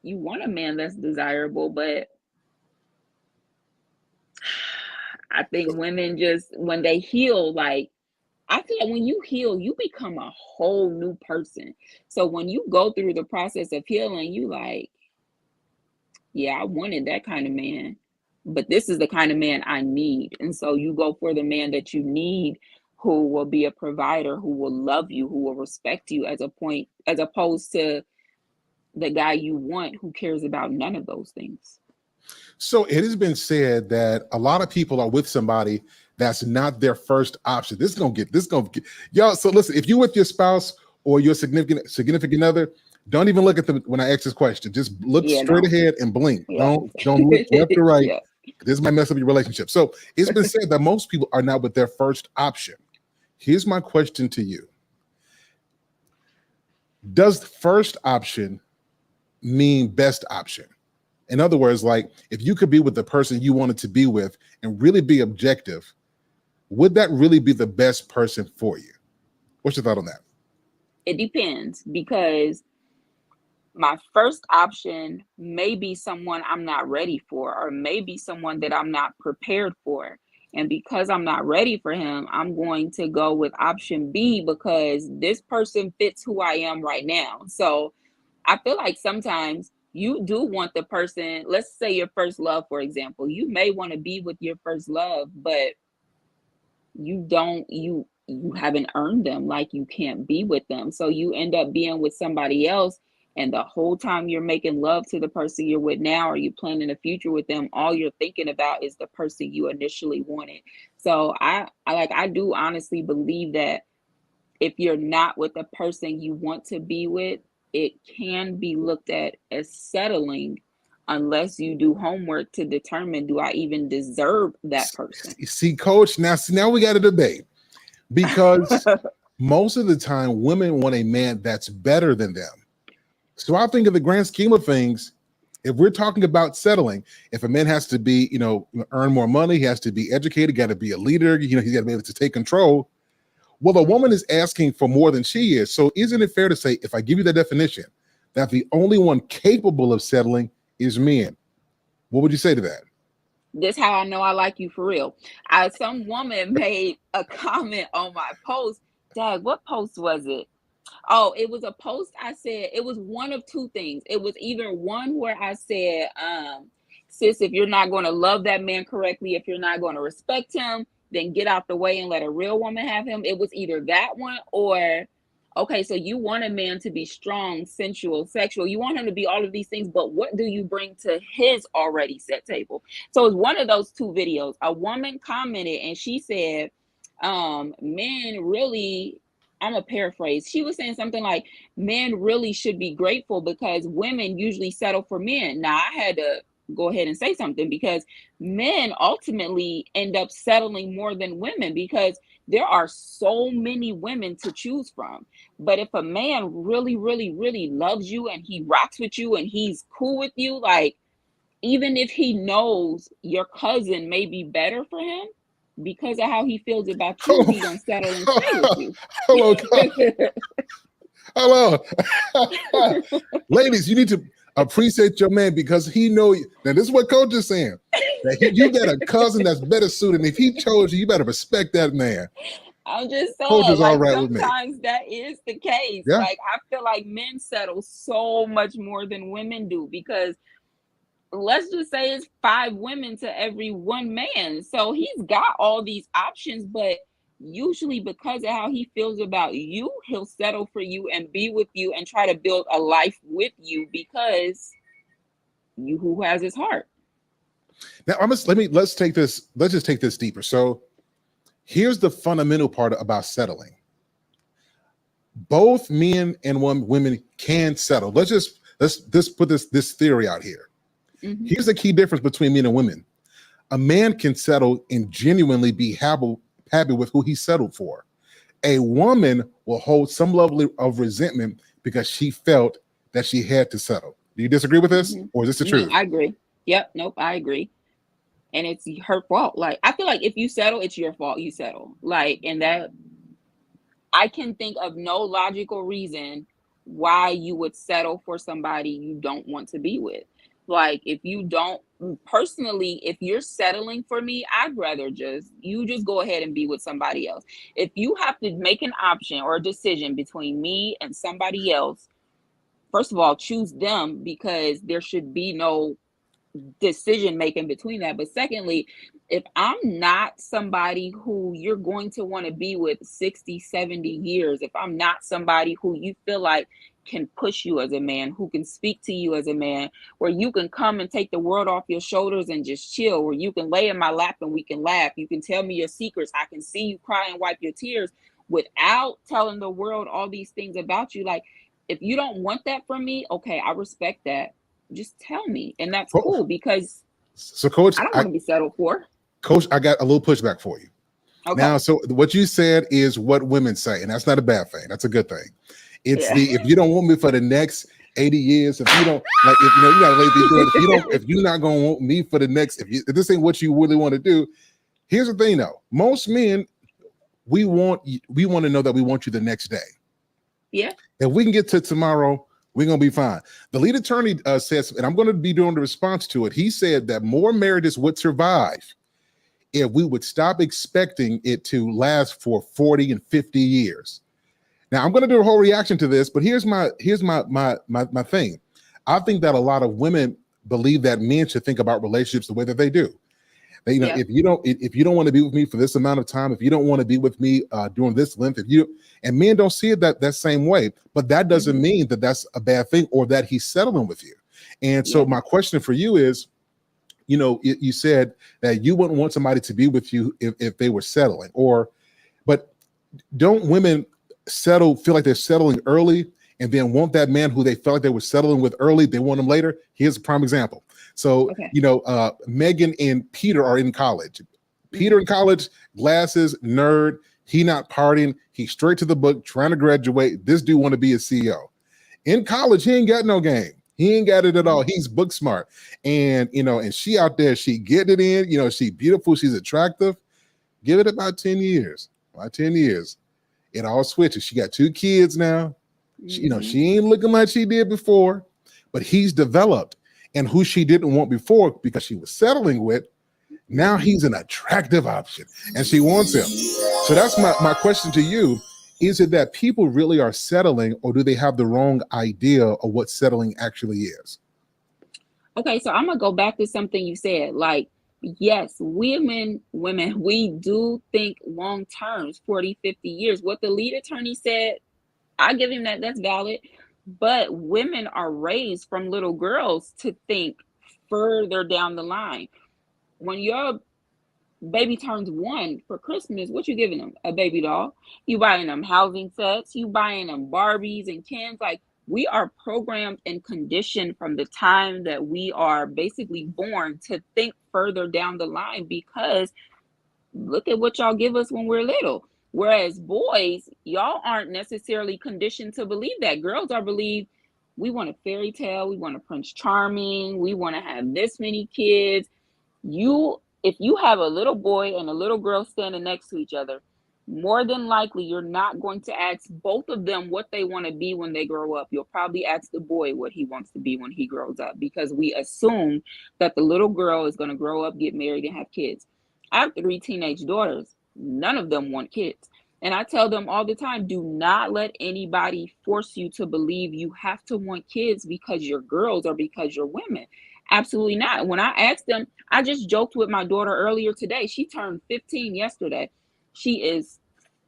you want a man that's desirable, but I think women just when they heal, like I feel like when you heal, you become a whole new person. So when you go through the process of healing, you like, yeah, I wanted that kind of man, but this is the kind of man I need. And so you go for the man that you need who will be a provider, who will love you, who will respect you as opposed to the guy you want who cares about none of those things. So it has been said that a lot of people are with somebody that's not their first option. This is gonna get y'all. So listen, if you're with your spouse or your significant other, don't even look at them when I ask this question. Just look straight ahead and blink. Yeah. Don't look left or right. Yeah. This might mess up your relationship. So it's been said that most people are not with their first option. Here's my question to you. Does first option mean best option? In other words, like if you could be with the person you wanted to be with and really be objective, would that really be the best person for you? What's your thought on that? It depends because my first option may be someone I'm not ready for, or maybe someone that I'm not prepared for. And because I'm not ready for him, I'm going to go with option B because this person fits who I am right now. So I feel like sometimes you do want the person, let's say your first love, for example, you may want to be with your first love, but you haven't earned them, like you can't be with them, so you end up being with somebody else, and the whole time you're making love to the person you're with now, or you planning a future with them, all you're thinking about is the person you initially wanted. So I do honestly believe that if you're not with the person you want to be with, it can be looked at as settling unless you do homework to determine, do I even deserve that person? See, coach, now we got a debate because most of the time women want a man that's better than them. So I think in the grand scheme of things, if we're talking about settling, if a man has to be, earn more money, he has to be educated, got to be a leader, he's got to be able to take control. Well, the woman is asking for more than she is. So isn't it fair to say, if I give you the definition, that the only one capable of settling is men? What would you say to that? This how I know I like you for real. Some woman made a comment on my post. Dad, what post was it? Oh, it was a post. I said it was one of two things. It was either one where I said, sis, if you're not going to love that man correctly, if you're not going to respect him, then get out the way and let a real woman have him. It was either that one or, okay, so you want a man to be strong, sensual, sexual. You want him to be all of these things, but what do you bring to his already set table? So it's one of those two videos. A woman commented and she said, men really, I'm a paraphrase. She was saying something like, men really should be grateful because women usually settle for men. Now I had to go ahead and say something because men ultimately end up settling more than women because there are so many women to choose from. But if a man really, really, really loves you and he rocks with you and he's cool with you, like even if he knows your cousin may be better for him, because of how he feels about you, he gonna settle and stay with you. Hello, hello, ladies. You need to appreciate your man because he know. Now this is what coach is saying. That you got a cousin that's better suited. And if he chose you, you better respect that man. I'm just saying, Coach is like all right with me. sometimes that is the case. Yeah. Like I feel like men settle so much more than women do because let's just say it's 5 women to every 1 man. So he's got all these options, but usually because of how he feels about you, he'll settle for you and be with you and try to build a life with you because you who has his heart. Now let's just take this deeper. So here's the fundamental part about settling. Both men and women can settle. Let's put this theory out here. Mm-hmm. Here's the key difference between men and women. A man can settle and genuinely be happy with who he settled for. A woman will hold some level of resentment because she felt that she had to settle. Do you disagree with this? Mm-hmm. Or is this the truth? I agree. Yep. Nope. I agree. And it's her fault. Like, I feel like if you settle, it's your fault. You settle. Like, and that I can think of no logical reason why you would settle for somebody you don't want to be with. Like, if you don't, personally, if you're settling for me, I'd rather you just go ahead and be with somebody else. If you have to make an option or a decision between me and somebody else, first of all, choose them because there should be no decision making between that. But secondly, if I'm not somebody who you're going to want to be with 60, 70 years, if I'm not somebody who you feel like can push you as a man, who can speak to you as a man, where you can come and take the world off your shoulders and just chill, where you can lay in my lap and we can laugh, you can tell me your secrets, I can see you cry and wipe your tears without telling the world all these things about you. Like, if you don't want that from me, okay, I respect that. Just tell me, and that's cool because Coach, I don't want to be settled for. Coach, I got a little pushback for you. Okay. Now, so what you said is what women say, and that's not a bad thing. That's a good thing. It's if you don't want me for the next 80 years, if you don't like, if you gotta let me do it. If you're not gonna want me for the next, if this ain't what you really want to do. Here's the thing, though. Most men, we want to know that we want you the next day. Yeah. If we can get to tomorrow, We're going to be fine. The lead attorney says, and I'm going to be doing the response to it. He said that more marriages would survive if we would stop expecting it to last for 40 and 50 years. Now, I'm going to do a whole reaction to this, but here's my thing. I think that a lot of women believe that men should think about relationships the way that they do. They, you know, if you don't want to be with me for this amount of time, if you don't want to be with me during this length, and men don't see it that same way, but that doesn't mean that that's a bad thing or that he's settling with you. And so my question for you is, you know, you said that you wouldn't want somebody to be with you if they were settling, but don't women feel like they're settling early and then want that man who they felt like they were settling with early, they want him later? Here's a prime example. So, you know, Megan and Peter are in college. Peter in college, glasses, nerd. He not partying. He's straight to the book, trying to graduate. This dude want to be a CEO. In college, he ain't got no game. He ain't got it at all. He's book smart. And, you know, and she out there, she getting it in. You know, she beautiful. She's attractive. Give it about 10 years. About 10 years. It all switches. She got 2 kids now. She, you know, she ain't looking like she did before, but he's developed. And who she didn't want before because she was settling with, now he's an attractive option and she wants him. So that's my question to you. Is it that people really are settling, or do they have the wrong idea of what settling actually is? Okay, so I'm gonna go back to something you said. Like, yes, women, we do think long terms, 40, 50 years. What the lead attorney said, I give him that, that's valid. But women are raised from little girls to think further down the line. When your baby turns 1 for Christmas, what you giving them? A baby doll. You buying them housing sets. You buying them Barbies and Kens. Like, we are programmed and conditioned from the time that we are basically born to think further down the line, because look at what y'all give us when we're little. Whereas boys, y'all aren't necessarily conditioned to believe that. Girls are believed, we want a fairy tale, we want a Prince Charming, we want to have this many kids. If you have a little boy and a little girl standing next to each other, more than likely you're not going to ask both of them what they want to be when they grow up. You'll probably ask the boy what he wants to be when he grows up, because we assume that the little girl is going to grow up, get married, and have kids. I have 3 teenage daughters. None of them want kids. And I tell them all the time, do not let anybody force you to believe you have to want kids because you're girls or because you're women. Absolutely not. When I asked them, I just joked with my daughter earlier today. She turned 15 yesterday. She is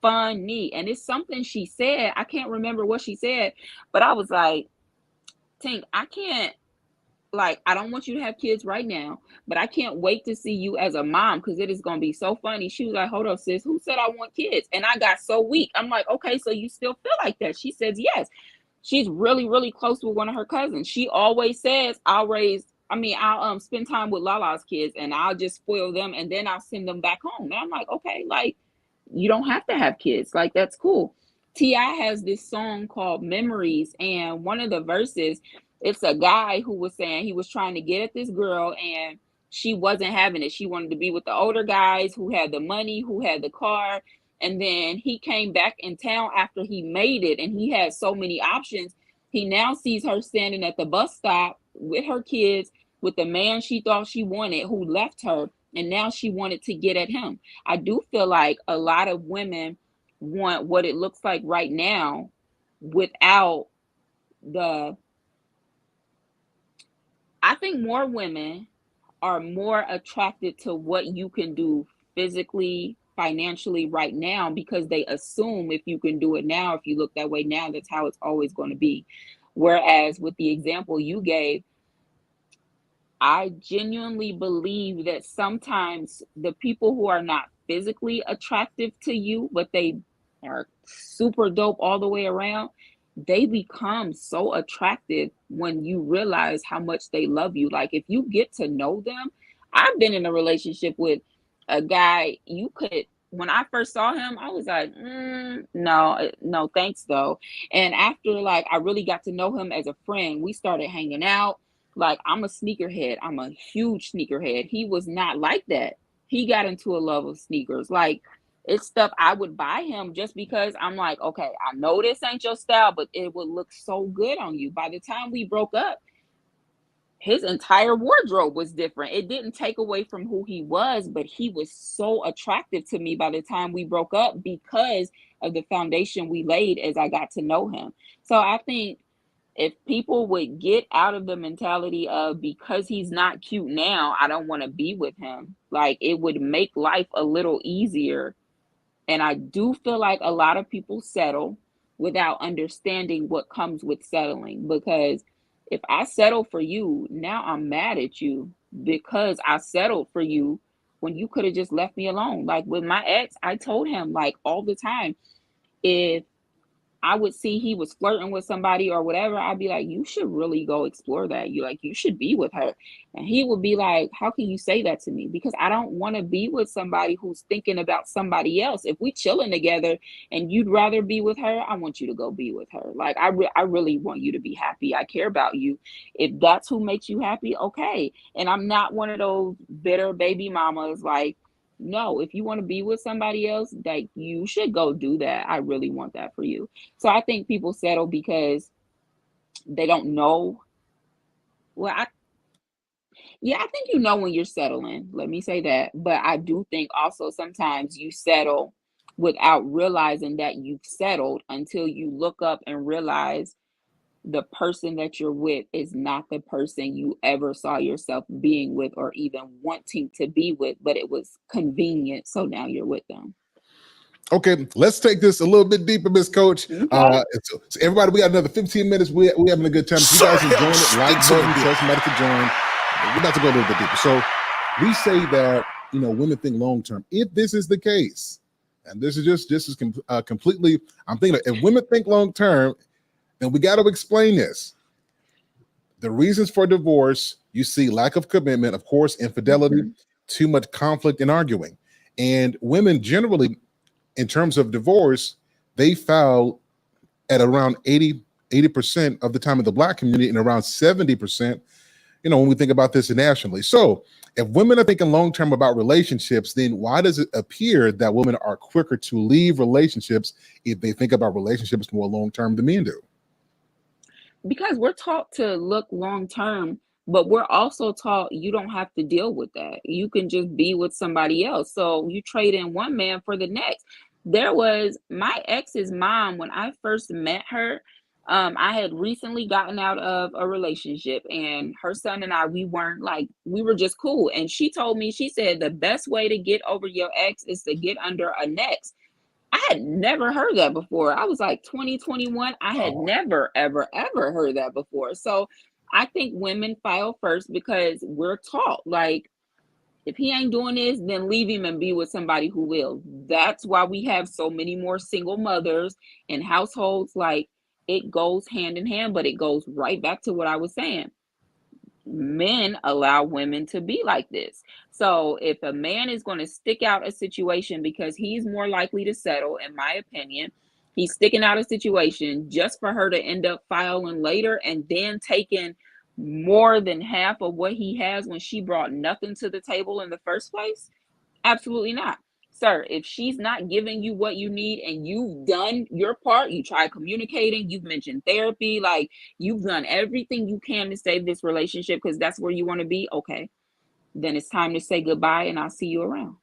funny. And it's something she said. I can't remember what she said, but I was like, Tink, I don't want you to have kids right now, but I can't wait to see you as a mom, because it is going to be so funny. She was like, hold up, sis, who said I want kids? And I got so weak. I'm like, okay, so you still feel like that? She says, yes. She's really, really close with one of her cousins. She always says, I'll spend time with Lala's kids and I'll just spoil them and then I'll send them back home. And I'm like, okay, like, you don't have to have kids. Like, that's cool. T.I. has this song called Memories, and one of the verses, it's a guy who was saying he was trying to get at this girl and she wasn't having it. She wanted to be with the older guys who had the money, who had the car. And then he came back in town after he made it and he had so many options. He now sees her standing at the bus stop with her kids, with the man she thought she wanted who left her. And now she wanted to get at him. I do feel like a lot of women want what it looks like right now without I think more women are more attracted to what you can do physically, financially right now, because they assume if you can do it now, if you look that way now, that's how it's always going to be. Whereas with the example you gave, I genuinely believe that sometimes the people who are not physically attractive to you, but they are super dope all the way around, they become so attractive when you realize how much they love you. Like, if you get to know them, I've been in a relationship with a guy, when I first saw him, I was like, no, thanks though. And after I really got to know him as a friend, we started hanging out. Like, I'm a sneakerhead. I'm a huge sneakerhead. He was not like that. He got into a love of sneakers. Like, It's stuff I would buy him just because I'm like, okay, I know this ain't your style, but it would look so good on you. By the time we broke up, his entire wardrobe was different. It didn't take away from who he was, but he was so attractive to me by the time we broke up because of the foundation we laid as I got to know him. So I think if people would get out of the mentality of because he's not cute now, I don't want to be with him, like it would make life a little easier. And I do feel like a lot of people settle without understanding what comes with settling. Because if I settle for you, now I'm mad at you because I settled for you when you could have just left me alone. Like with my ex, I told him like all the time, if I would see he was flirting with somebody or whatever, I'd be like, you should really go explore that. You should be with her. And he would be like, how can you say that to me? Because I don't want to be with somebody who's thinking about somebody else. If we chilling together and you'd rather be with her, I want you to go be with her. Like I really want you to be happy. I care about you. If that's who makes you happy, okay. And I'm not one of those bitter baby mamas like, no, if you want to be with somebody else, like you should go do that. I really want that for you. So I think people settle because they don't know. Well, I think you know when you're settling. Let me say that. But I do think also sometimes you settle without realizing that you've settled until you look up and realize the person that you're with is not the person you ever saw yourself being with or even wanting to be with, but it was convenient. So now you're with them. Okay, let's take this a little bit deeper, Miss Coach. Okay. So everybody, we got another 15 minutes. We having a good time. If you guys enjoying it, like button, tell somebody to join. We're about to go a little bit deeper. So we say that, you know, women think long term. If this is the case, and this is completely, I'm thinking if women think long term, then we got to explain this. The reasons for divorce, you see lack of commitment, of course, infidelity, too much conflict and arguing. And women generally, in terms of divorce, they file at around 80% of the time in the Black community and around 70%, you know, when we think about this nationally. So if women are thinking long-term about relationships, then why does it appear that women are quicker to leave relationships if they think about relationships more long-term than men do? Because we're taught to look long term, but we're also taught you don't have to deal with that. You can just be with somebody else. So you trade in one man for the next. There was my ex's mom when I first met her. I had recently gotten out of a relationship, and her son and I, we weren't like, we were just cool. And she told me, she said, the best way to get over your ex is to get under a next. I had never heard that before. I was like 2021. I had never, ever, ever heard that before. So I think women file first because we're taught like, if he ain't doing this, then leave him and be with somebody who will. That's why we have so many more single mothers in households. Like it goes hand in hand, but it goes right back to what I was saying. Men allow women to be like this. So if a man is going to stick out a situation because he's more likely to settle, in my opinion, he's sticking out a situation just for her to end up filing later and then taking more than half of what he has when she brought nothing to the table in the first place. Absolutely not. Sir, if she's not giving you what you need and you've done your part, you try communicating, you've mentioned therapy, like you've done everything you can to save this relationship because that's where you want to be, okay, then it's time to say goodbye and I'll see you around.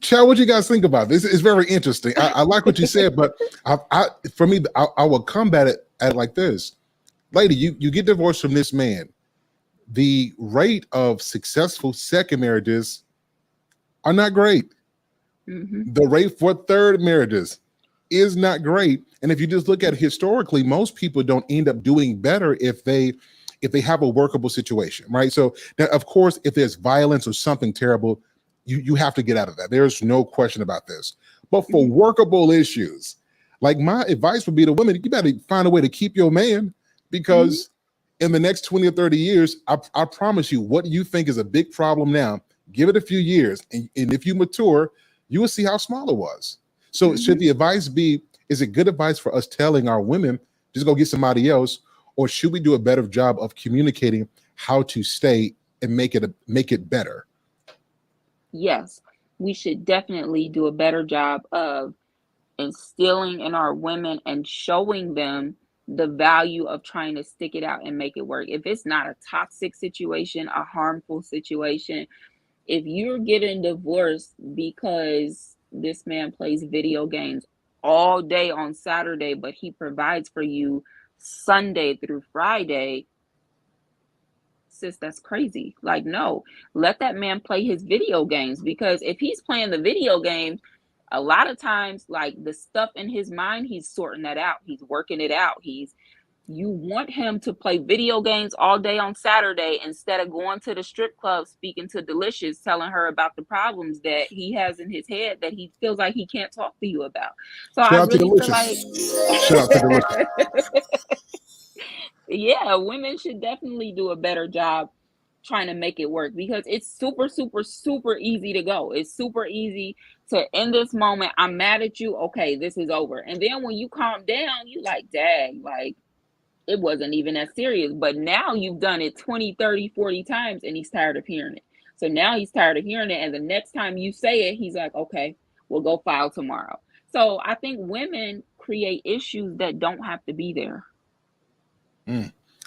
Chad, what you guys think about this? It's very interesting. I like what you said, but for me, I will combat it at like this. Lady, you get divorced from this man. The rate of successful second marriages are not great. The rate for third marriages is not great. And if you just look at it historically, most people don't end up doing better if they have a workable situation, right? So now, of course, if there's violence or something terrible, you have to get out of that. There's no question about this. But for workable issues, like my advice would be to women, you better find a way to keep your man because in the next 20 or 30 years, I promise you, what you think is a big problem now, give it a few years. And if you mature, you will see how small it was. So should the advice be, is it good advice for us telling our women, just go get somebody else? Or should we do a better job of communicating how to stay and make it better? yes, we should definitely do a better job of instilling in our women and showing them the value of trying to stick it out and make it work. If it's not a toxic situation, a harmful situation, if you're getting divorced because this man plays video games all day on Saturday, but he provides for you Sunday through Friday, sis, that's crazy. Like, no, let that man play his video games, because if he's playing the video games, a lot of times, like, the stuff in his mind, he's sorting that out. He's working it out. You want him to play video games all day on Saturday instead of going to the strip club, speaking to Delicious, telling her about the problems that he has in his head that he feels like he can't talk to you about. So Shout I out to really feel like, Delicious. Shout out to Delicious. yeah, women should definitely do a better job trying to make it work, because it's super, super, super easy to go. It's super easy to, in this moment, I'm mad at you. Okay, this is over. And then when you calm down, you like, dang, like, it wasn't even that serious. But now you've done it 20, 30, 40 times and he's tired of hearing it. So now he's tired of hearing it. And the next time you say it, he's like, okay, we'll go file tomorrow. So I think women create issues that don't have to be there.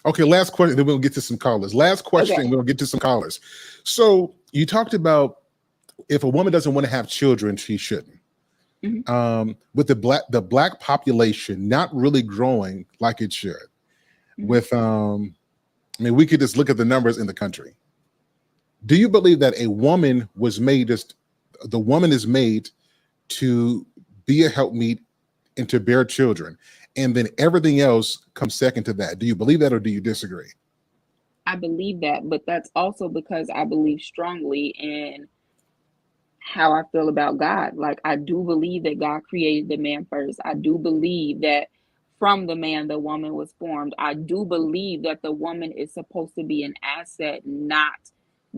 Okay, last question, then we'll get to some callers. Last question, Okay. we'll get to some callers. So you talked about if a woman doesn't want to have children, she shouldn't. With the black population not really growing like it should. With I mean, we could just look at the numbers in the country. Do you believe that a woman was made, the woman is made to be a helpmeet and to bear children, and then everything else comes second to that? Do you believe that, or do you disagree? I believe that, but that's also because I believe strongly in how I feel about God. Like, I do believe that God created the man first. I do believe that from the man, the woman was formed. I do believe that the woman is supposed to be an asset, not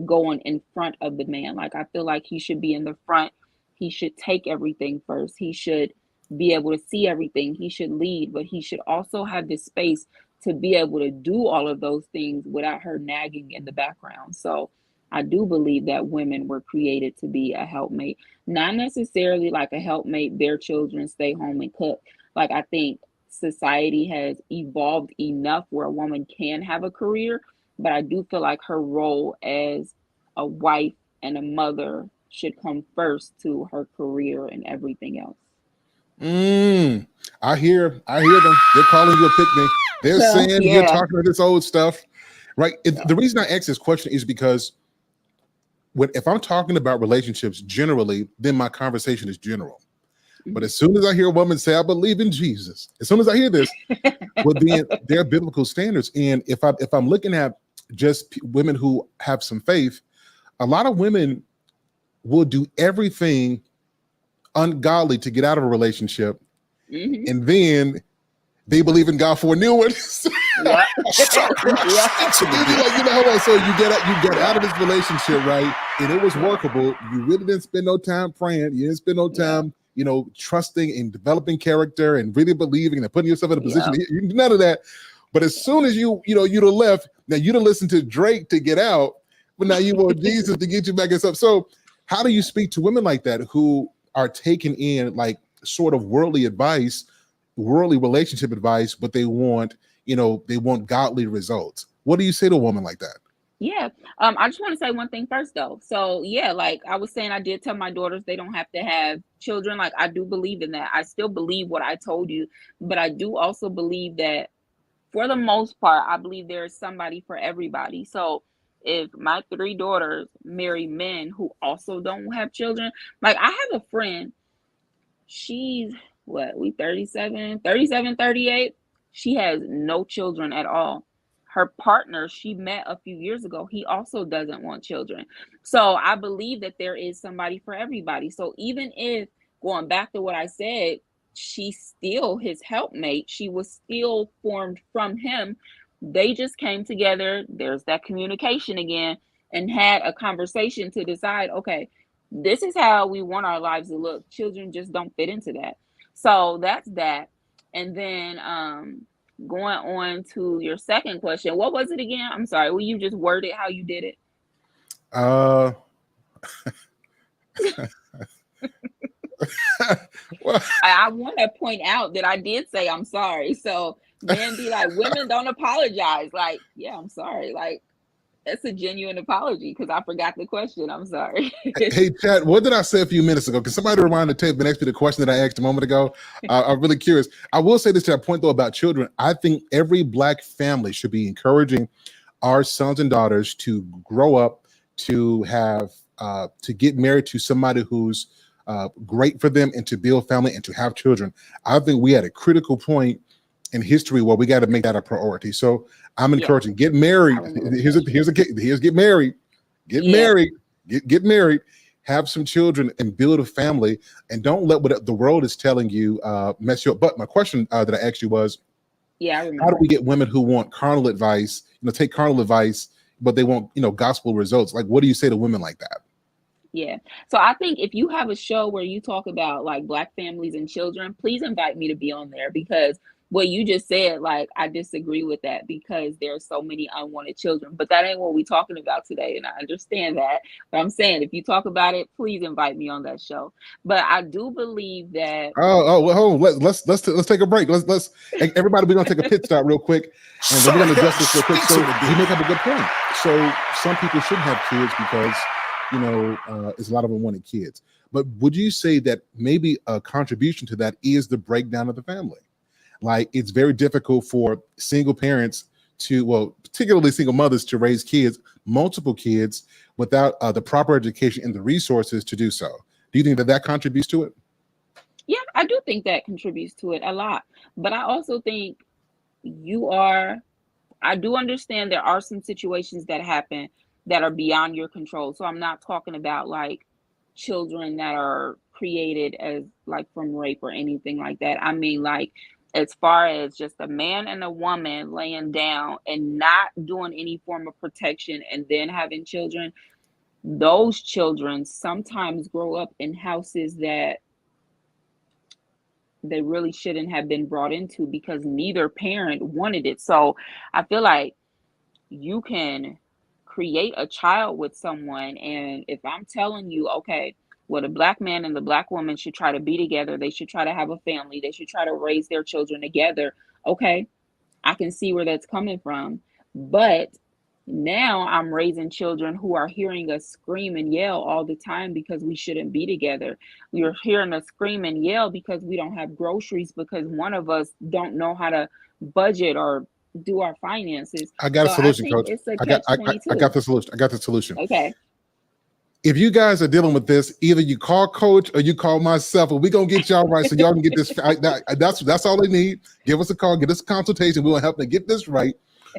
going in front of the man. Like, I feel like he should be in the front. He should take everything first. He should be able to see everything. He should lead, but he should also have this space to be able to do all of those things without her nagging in the background. So I do believe that women were created to be a helpmate, not necessarily like a helpmate, bear children, stay home and cook. Like, I think society has evolved enough where a woman can have a career, but I do feel like her role as a wife and a mother should come first to her career and everything else. I hear them. They're calling you a pick-me. They're saying you're talking to this old stuff, right? The reason I ask this question is because if I'm talking about relationships generally, then my conversation is general. But as soon as I hear a woman say, I believe in Jesus, as soon as I hear this, well, then there are biblical standards. And if I'm looking at just women who have some faith, a lot of women will do everything ungodly to get out of a relationship. And then they believe in God for a new one. So you get out of this relationship, right? And it was workable. You really didn't spend no time praying. You didn't spend no time, trusting and developing character and really believing and putting yourself in a position. None of that. But as soon as you'd have left, now you'd have listened to Drake to get out, but now you want Jesus to get you back and stuff. So how do you speak to women like that who are taking in like sort of worldly relationship advice, but they want godly results? What do you say to a woman like that? Yeah. I just want to say one thing first though. So yeah, like I was saying, I did tell my daughters they don't have to have children. Like, I do believe in that. I still believe what I told you, but I do also believe that for the most part, I believe there is somebody for everybody. So if my 3 daughters marry men who also don't have children, like I have a friend, she's we 37, 38. She has no children at all. Her partner she met a few years ago, he also doesn't want children. So I believe that there is somebody for everybody. So even if, going back to what I said, she's still his helpmate, she was still formed from him. They just came together, there's that communication again, and had a conversation to decide, okay, this is how we want our lives to look. Children just don't fit into that. So that's that. And then going on to your second question, what was it again? I'm sorry, will you just word it how you did it? Well, I want to point out that I did say I'm sorry. So men be like, women don't apologize. Like, yeah, I'm sorry. Like, that's a genuine apology because I forgot the question. I'm sorry. hey, Chad, what did I say a few minutes ago? Can somebody rewind the tape and ask me the question that I asked a moment ago? I'm really curious. I will say this to that point, though, about children. I think every Black family should be encouraging our sons and daughters to grow up, to have, to get married to somebody who's great for them and to build family and to have children. I think we had a critical point in history where we got to make that a priority. So I'm encouraging, get married. Here's get married, get married, have some children and build a family, and don't let what the world is telling you mess you up. But my question that I asked you was, I remember. how do we get women who want carnal advice, take carnal advice, but they want, gospel results? Like, what do you say to women like that? Yeah. So I think if you have a show where you talk about like Black families and children, please invite me to be on there, because what you just said, like, I disagree with that because there are so many unwanted children. But that ain't what we're talking about today, and I understand that. But I'm saying, if you talk about it, please invite me on that show. But I do believe that. Well, hold on. Let's take a break. Let's everybody. We're gonna take a pit stop real quick, and then we're gonna address this real quick. So you make up a good point. So some people shouldn't have kids because it's a lot of unwanted kids. But would you say that maybe a contribution to that is the breakdown of the family? Like, it's very difficult for single parents particularly single mothers, to raise kids, multiple kids, without the proper education and the resources to do so. Do you think that contributes to it? Yeah, I do think that contributes to it a lot. But I also think I do understand there are some situations that happen that are beyond your control. So I'm not talking about like children that are created as like from rape or anything like that. I mean, like, as far as just a man and a woman laying down and not doing any form of protection and then having children, those children sometimes grow up in houses that they really shouldn't have been brought into because neither parent wanted it. So I feel like you can create a child with someone, and if I'm telling you, okay, well, the Black man and the Black woman should try to be together, they should try to have a family, they should try to raise their children together, okay, I can see where that's coming from. But now I'm raising children who are hearing us scream and yell all the time because we shouldn't be together. We are hearing us scream and yell because we don't have groceries, because one of us don't know how to budget or do our finances. I got a solution, Coach. It's a I got the solution. I got the solution. Okay. If you guys are dealing with this, either you call Coach or you call myself, and we're gonna get y'all right so y'all can get this. That's all they need. Give us a call, get us a consultation. We will help them get this right,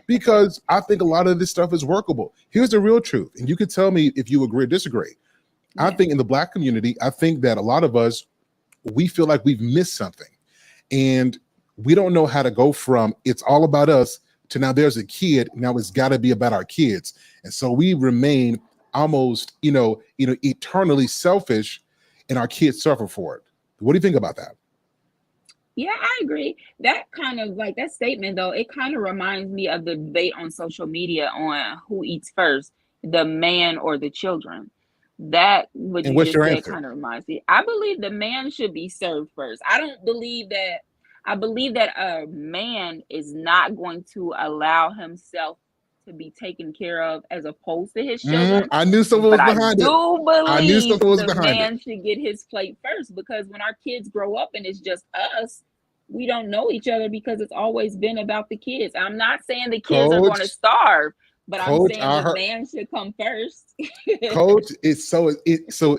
because I think a lot of this stuff is workable. Here's the real truth, and you can tell me if you agree or disagree. Yeah. I think in the Black community, I think that a lot of us, we feel like we've missed something, and we don't know how to go from it's all about us to now there's a kid, now it's got to be about our kids, and so we remain almost eternally selfish, and our kids suffer for it. What do you think about that? Yeah, I agree. That kind of like that statement, though, it kind of reminds me of the debate on social media on who eats first, the man or the children. That what you just said kind of reminds me. I believe the man should be served first. I believe that a man is not going to allow himself to be taken care of as opposed to his children. I knew someone was behind it. I knew someone was behind it. The man should get his plate first, because when our kids grow up and it's just us, we don't know each other because it's always been about the kids. I'm not saying the kids are going to starve, but I'm saying the man should come first. Coach, it's so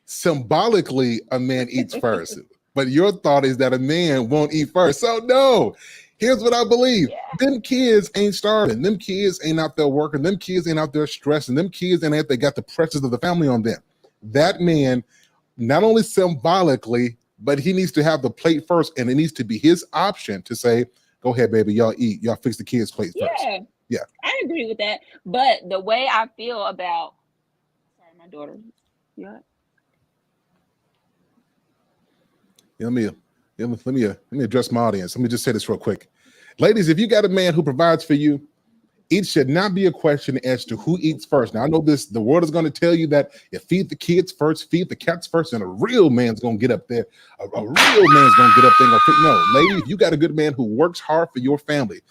symbolically a man eats first, but your thought is that a man won't eat first. So no. Here's what I believe. Yeah. Them kids ain't starving. Them kids ain't out there working. Them kids ain't out there stressing. Them kids ain't out there got the pressures of the family on them. That man, not only symbolically, but he needs to have the plate first, and it needs to be his option to say, go ahead, baby, y'all eat. Y'all fix the kids' plate first. Yeah. I agree with that. But the way I feel about, sorry, my daughter. Yeah. Let me address my audience. Let me just say this real quick. Ladies, if you got a man who provides for you It should not be a question as to who eats first. Now I know this, the world is going to tell you that you feed the kids first, feed the cats first, and a real man's going to get up there. A real man's going to get up there and go, no, lady, if you got a good man who works hard for your family,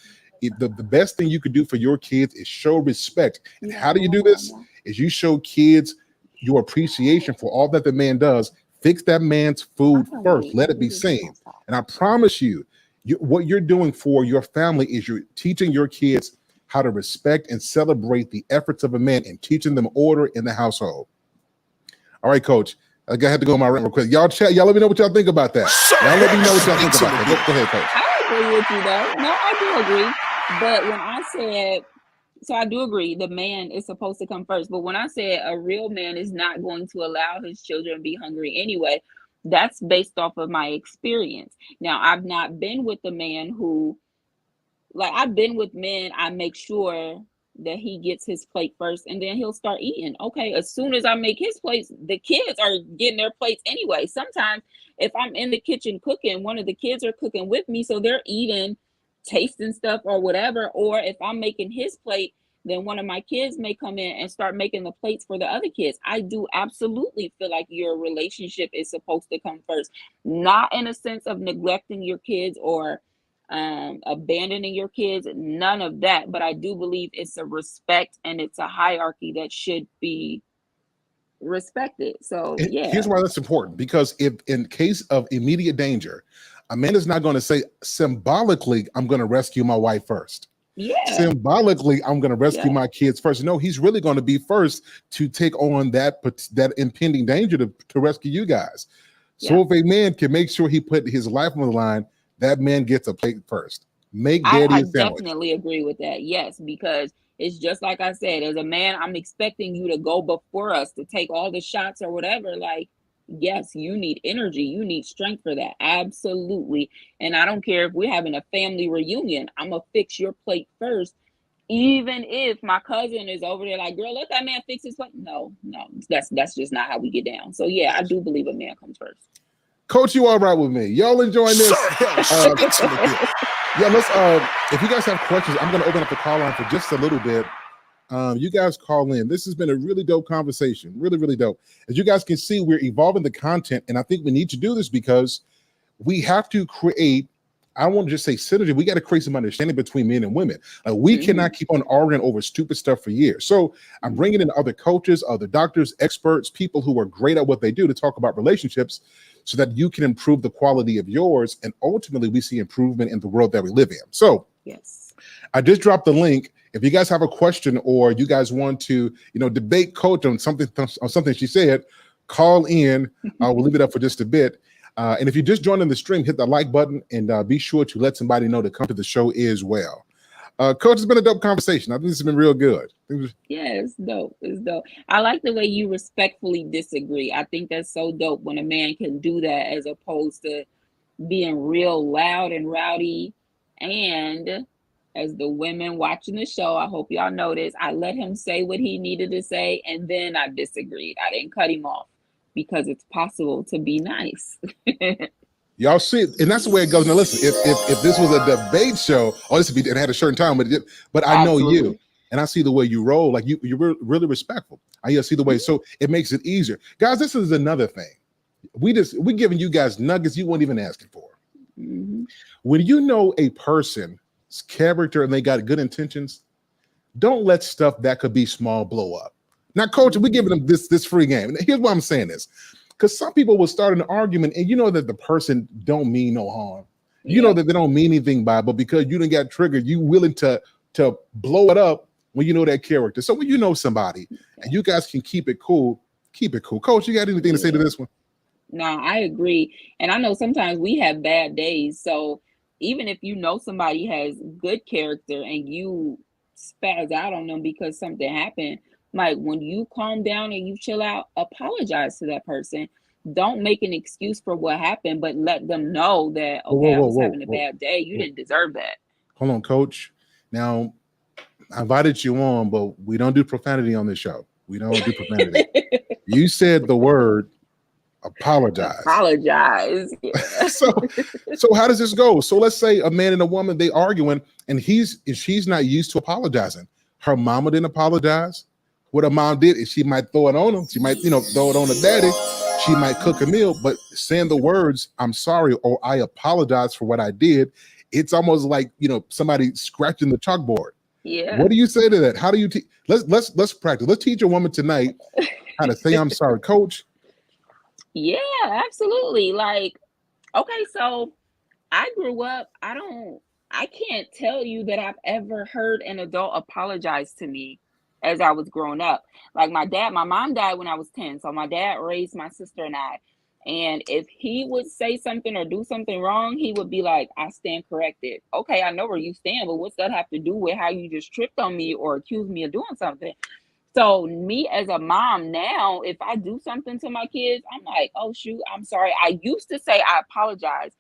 the best thing you could do for your kids is show respect. And how do you do this? Is you show kids your appreciation for all that the man does. Fix that man's food first. Let it be seen. And I promise you, what you're doing for your family is you're teaching your kids how to respect and celebrate the efforts of a man and teaching them order in the household. All right, Coach. I had to go on my rant real quick. Y'all chat. Y'all let me know what y'all think about that. Y'all let me know what y'all think about that. Go ahead, Coach. I agree with you, though. No, I do agree. But when I said, so I do agree, the man is supposed to come first. But when I said a real man is not going to allow his children to be hungry anyway, that's based off of my experience. Now, I've not been with a man who, like, I've been with men, I make sure that he gets his plate first and then he'll start eating. Okay, as soon as I make his plates, the kids are getting their plates anyway. Sometimes if I'm in the kitchen cooking, one of the kids are cooking with me, so they're eating, tasting stuff or whatever. Or if I'm making his plate, then one of my kids may come in and start making the plates for the other kids. I do absolutely feel like your relationship is supposed to come first, not in a sense of neglecting your kids or abandoning your kids, none of that. But I do believe it's a respect and it's a hierarchy that should be respected. So yeah, here's why that's important, because if in case of immediate danger, a man is not going to say symbolically, I'm going to rescue my wife first. Yeah. Symbolically, I'm going to rescue my kids first. No, he's really going to be first to take on that impending danger to rescue you guys. So if a man can make sure he put his life on the line, that man gets a plate first. Make daddy a sandwich. I definitely agree with that. Yes, because it's just like I said, as a man, I'm expecting you to go before us to take all the shots or whatever. Like, yes, you need energy. You need strength for that. Absolutely. And I don't care if we're having a family reunion. I'm going to fix your plate first. Even if my cousin is over there like, girl, let that man fix his plate. No, that's just not how we get down. So yeah, I do believe a man comes first. Coach, you all right with me? Y'all enjoying this? Yeah, let's. If you guys have questions, I'm going to open up the call line for just a little bit. You guys call in. This has been a really dope conversation. Really, really dope. As you guys can see, we're evolving the content, and I think we need to do this because we have to create. I won't just say synergy. We got to create some understanding between men and women. Like, we cannot keep on arguing over stupid stuff for years. So I'm bringing in other coaches, other doctors, experts, people who are great at what they do to talk about relationships, so that you can improve the quality of yours, and ultimately we see improvement in the world that we live in. So yes, I just dropped the link. If you guys have a question or you guys want to, debate Coach on something she said, call in. We'll leave it up for just a bit. And if you just joined in the stream, hit the like button and be sure to let somebody know to come to the show as well. Coach, it's been a dope conversation. I think this has been real good. Yeah, it's dope. It's dope. I like the way you respectfully disagree. I think that's so dope when a man can do that, as opposed to being real loud and rowdy. And as the women watching the show, I hope y'all notice, I let him say what he needed to say, and then I disagreed. I didn't cut him off because it's possible to be nice. Y'all see it, and that's the way it goes. Now, listen, if this was a debate show, this would be, it had a certain time, but I know you, and I see the way you roll. Like you're really respectful. I see the way, so it makes it easier, guys. This is another thing. We're giving you guys nuggets you weren't even asking for. When you know a person's character and they got good intentions, don't let stuff that could be small blow up. Now, Coach, we're giving them this free game. And here's why I'm saying this. Because some people will start an argument and you know that the person don't mean no harm. You know that they don't mean anything by it, but because you didn't get triggered, you willing to blow it up when you know that character. So when you know somebody and you guys can keep it cool, keep it cool. Coach, you got anything to say to this one? No, I agree. And I know sometimes we have bad days. So even if you know somebody has good character and you spaz out on them because something happened, like when you calm down and you chill out, apologize to that person. Don't make an excuse for what happened, but let them know that, okay, I was having a bad day. You didn't deserve that. Hold on, Coach. Now, I invited you on, but we don't do profanity on this show. We don't do profanity. You said the word Apologize. Yeah. So how does this go? So let's say a man and a woman, they arguing, and she's not used to apologizing. Her mama didn't apologize. What her mom did is she might throw it on him. She might, throw it on her daddy. She might cook a meal, but saying the words, I'm sorry, or I apologize for what I did, it's almost like, somebody scratching the chalkboard. Yeah. What do you say to that? How do you let's practice. Let's teach a woman tonight how to say I'm sorry, coach. Yeah, absolutely. Like, okay, so I grew up, I can't tell you that I've ever heard an adult apologize to me as I was growing up. Like my mom died when I was 10. So my dad raised my sister and I. And if he would say something or do something wrong, he would be like, I stand corrected. Okay, I know where you stand, but what's that have to do with how you just tripped on me or accused me of doing something? So me as a mom now, if I do something to my kids, I'm like, oh shoot, I'm sorry. I used to say I apologize,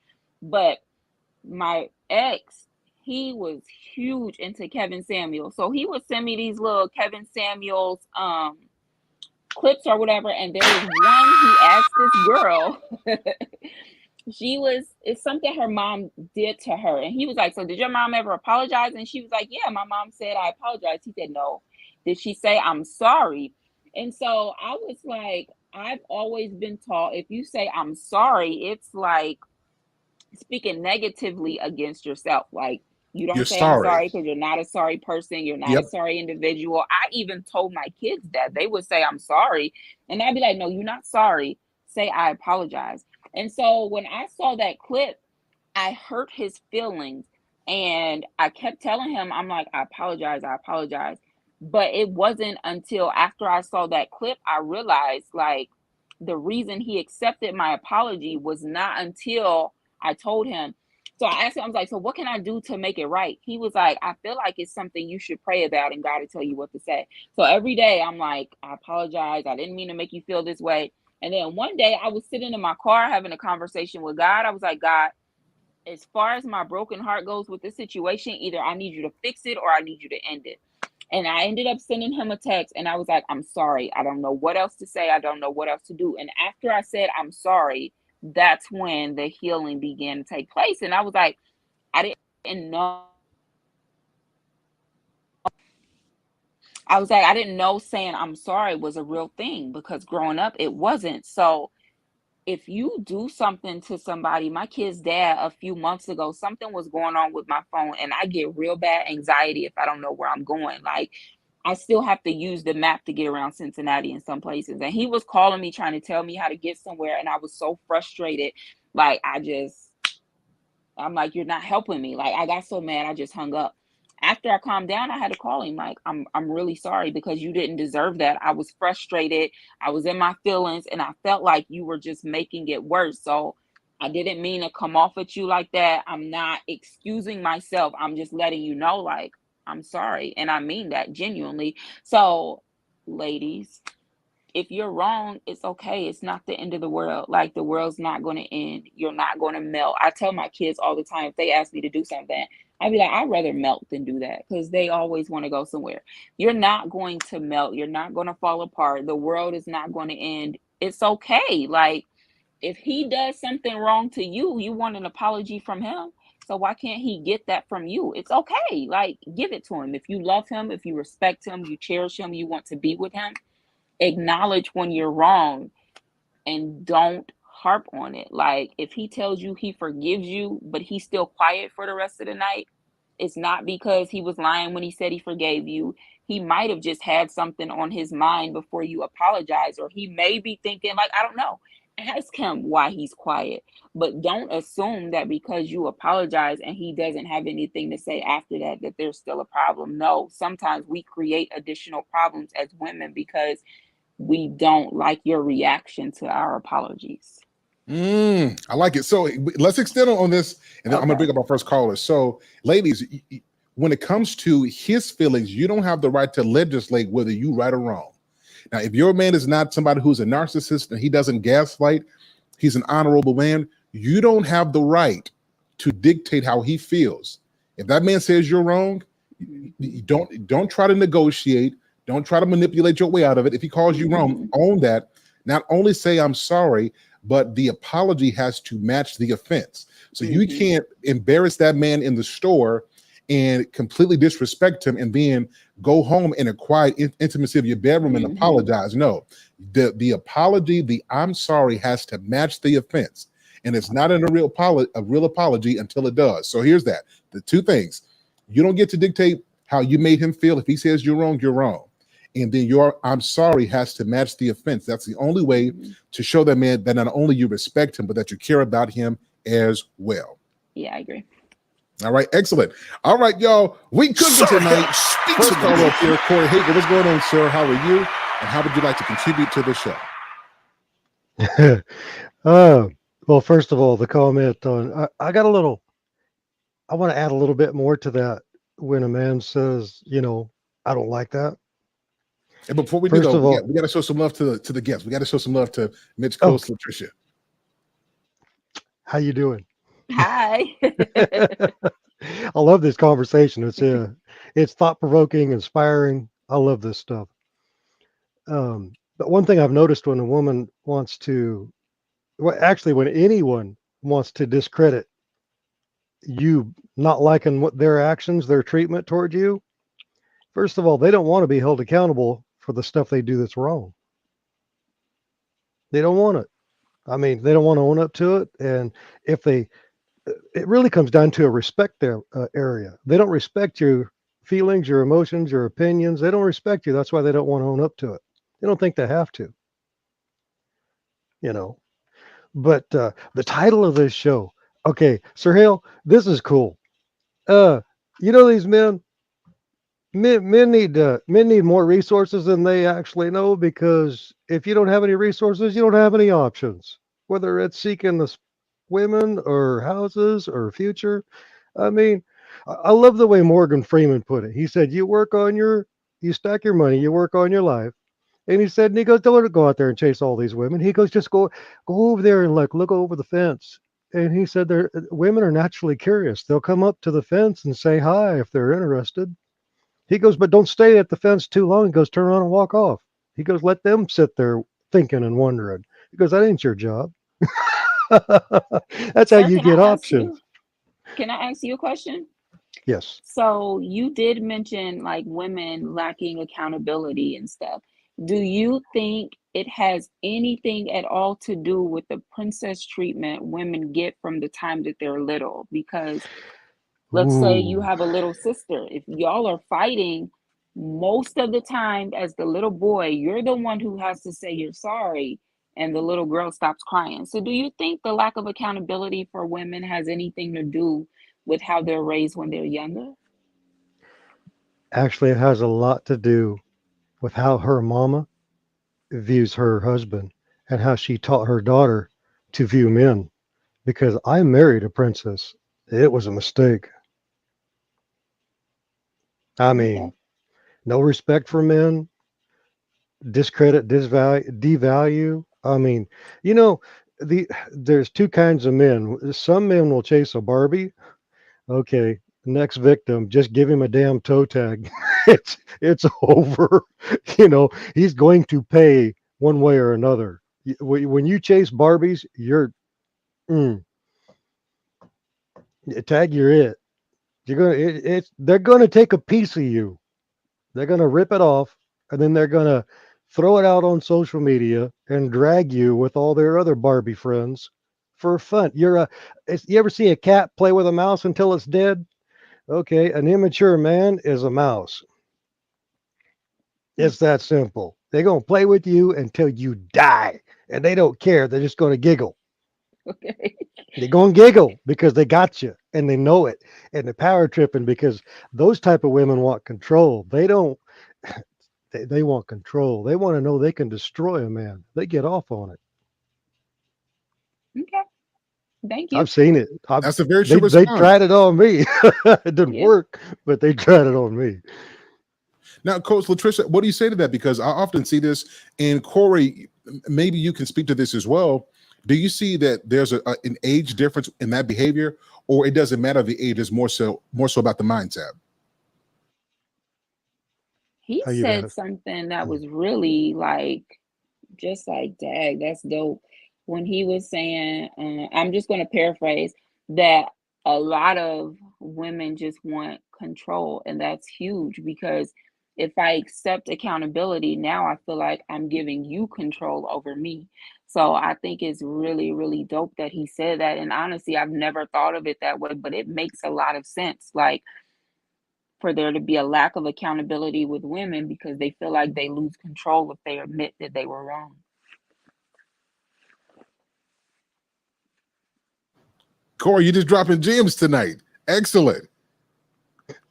but my ex, he was huge into Kevin Samuels. So he would send me these little Kevin Samuels clips or whatever. And there was one he asked this girl, it's something her mom did to her. And he was like, so did your mom ever apologize? And she was like, yeah, my mom said I apologize. He said, no. Did she say I'm sorry? And so I was like, I've always been taught if you say I'm sorry, it's like speaking negatively against yourself. Like you don't say I'm sorry because you're not a sorry person. You're not a sorry individual. I even told my kids that. They would say I'm sorry. And I'd be like, no, you're not sorry. Say I apologize. And so when I saw that clip, I hurt his feelings. And I kept telling him, I'm like, I apologize. But it wasn't until after I saw that clip, I realized like the reason he accepted my apology was not until I told him. So I asked him, I was like, so what can I do to make it right? He was like, I feel like it's something you should pray about and God will tell you what to say. So every day I'm like, I apologize. I didn't mean to make you feel this way. And then one day I was sitting in my car having a conversation with God. I was like, God, as far as my broken heart goes with this situation, either I need you to fix it or I need you to end it. And I ended up sending him a text and I was like, I'm sorry. I don't know what else to say. I don't know what else to do. And after I said, I'm sorry, that's when the healing began to take place. And I was like, I didn't know. I didn't know saying I'm sorry was a real thing because growing up, it wasn't. So if you do something to somebody, my kid's dad, a few months ago, something was going on with my phone and I get real bad anxiety if I don't know where I'm going. Like I still have to use the map to get around Cincinnati in some places. And he was calling me, trying to tell me how to get somewhere. And I was so frustrated. Like, I'm like, you're not helping me. Like, I got so mad, I just hung up. After I calmed down, I had to call him. Like, I'm really sorry because you didn't deserve that. I was frustrated. I was in my feelings and I felt like you were just making it worse. So I didn't mean to come off at you like that. I'm not excusing myself. I'm just letting you know, like, I'm sorry. And I mean that genuinely. So, ladies, if you're wrong, it's okay. It's not the end of the world. Like the world's not going to end. You're not going to melt. I tell my kids all the time, if they ask me to do something, I'd be like, I'd rather melt than do that because they always want to go somewhere. You're not going to melt. You're not going to fall apart. The world is not going to end. It's okay. Like if he does something wrong to you, you want an apology from him. So why can't he get that from you? It's okay. Like give it to him. If you love him, if you respect him, you cherish him, you want to be with him, acknowledge when you're wrong and don't harp on it. Like if he tells you he forgives you, but he's still quiet for the rest of the night, it's not because he was lying when he said he forgave you. He might have just had something on his mind before you apologize, or he may be thinking, like, I don't know. Ask him why he's quiet, but don't assume that because you apologize and he doesn't have anything to say after that, that there's still a problem. No, sometimes we create additional problems as women because we don't like your reaction to our apologies. I like it. So let's extend on this, and then I'm gonna bring up our first caller. So, ladies, when it comes to his feelings, you don't have the right to legislate whether you right or wrong. Now, if your man is not somebody who's a narcissist and he doesn't gaslight, he's an honorable man, you don't have the right to dictate how he feels. If that man says you're wrong, don't try to negotiate. Don't try to manipulate your way out of it. If he calls you wrong, own that. Not only say I'm sorry, but the apology has to match the offense. So you Mhm. can't embarrass that man in the store and completely disrespect him and then go home in a quiet intimacy of your bedroom and Mhm. apologize. No, the apology, the I'm sorry, has to match the offense, and it's not a real apology until it does. So here's that: the two things. You don't get to dictate how you made him feel. If he says you're wrong, you're wrong. And then your I'm sorry has to match the offense. That's the only way Mhm. to show that man that not only you respect him, but that you care about him as well. Yeah, I agree. All right, excellent. All right, y'all, we cooking tonight. First call up here, Corey Hager. What's going on, sir? How are you? And how would you like to contribute to the show? Well, first of all, the comment on I got a little. I want to add a little bit more to that. When a man says, I don't like that. And before we do First though, of all, we got to show some love to the guests. We got to show some love to Mitch oh, Coast, Latricia. how you doing? Hi. I love this conversation. It's thought provoking, inspiring. I love this stuff. But one thing I've noticed when a woman wants to, well, actually, when anyone wants to discredit you, not liking what their actions, their treatment toward you, first of all, they don't want to be held accountable for the stuff they do that's wrong. They don't want it. I mean, they don't want to own up to it. And if they, it really comes down to a respect there area. They don't respect your feelings, your emotions, your opinions. They don't respect you. That's why they don't want to own up to it. They don't think they have to, you know. But the title of this show, okay, Sir Hale, this is cool. Uh, these men need more resources than they actually know, because if you don't have any resources, you don't have any options. Whether it's seeking the women or houses or future. I mean, I love the way Morgan Freeman put it. He said, you stack your money, you work on your life. And he said, and he goes, don't go out there and chase all these women. He goes, just go over there and look over the fence. And he said, women are naturally curious. They'll come up to the fence and say hi if they're interested. He goes, but don't stay at the fence too long. He goes, turn around and walk off. He goes, let them sit there thinking and wondering. He goes, that ain't your job. That's how Sir, you get options. can I ask you a question? Yes. So you did mention like women lacking accountability and stuff. Do you think it has anything at all to do with the princess treatment women get from the time that they're little? Because let's say you Ooh. have a little sister. If y'all are fighting, most of the time as the little boy, you're the one who has to say you're sorry, and the little girl stops crying. So do you think the lack of accountability for women has anything to do with how they're raised when they're younger? Actually, it has a lot to do with how her mama views her husband and how she taught her daughter to view men. Because I married a princess. It was a mistake. I Okay. mean, no respect for men, discredit, devalue. I mean, you know, there's two kinds of men. Some men will chase a Barbie. Okay, next victim, just give him a damn toe tag. It's over. He's going to pay one way or another. When you chase Barbies, mm, tag, you're it. They're gonna take a piece of you. They're gonna rip it off, and then they're gonna throw it out on social media and drag you with all their other Barbie friends for fun. You ever see a cat play with a mouse until it's dead? Okay, an immature man is a mouse. It's that simple. They're going to play with you until you die, and they don't care. They're just going to giggle. Okay. They're going to giggle because they got you and they know it. And they're power tripping because those type of women want control. They don't, they want control. They want to know they can destroy a man. They get off on it. Okay. Thank you. I've seen it. That's a very true They response. tried it on me. It didn't Yeah. work, but they tried it on me. Now, Coach Latricia, what do you say to that? Because I often see this, and Corey, maybe you can speak to this as well. Do you see that there's an age difference in that behavior, or it doesn't matter the age? It's more so about the mindset. He How you got said it? something that was really like, just like, dang, that's dope. when he was saying, I'm just going to paraphrase, that a lot of women just want control, and that's huge because if I accept accountability, now I feel like I'm giving you control over me. So I think it's really, really dope that he said that. And honestly, I've never thought of it that way, but it makes a lot of sense. Like for there to be a lack of accountability with women because they feel like they lose control if they admit that they were wrong. Corey, you're just dropping gems tonight. Excellent.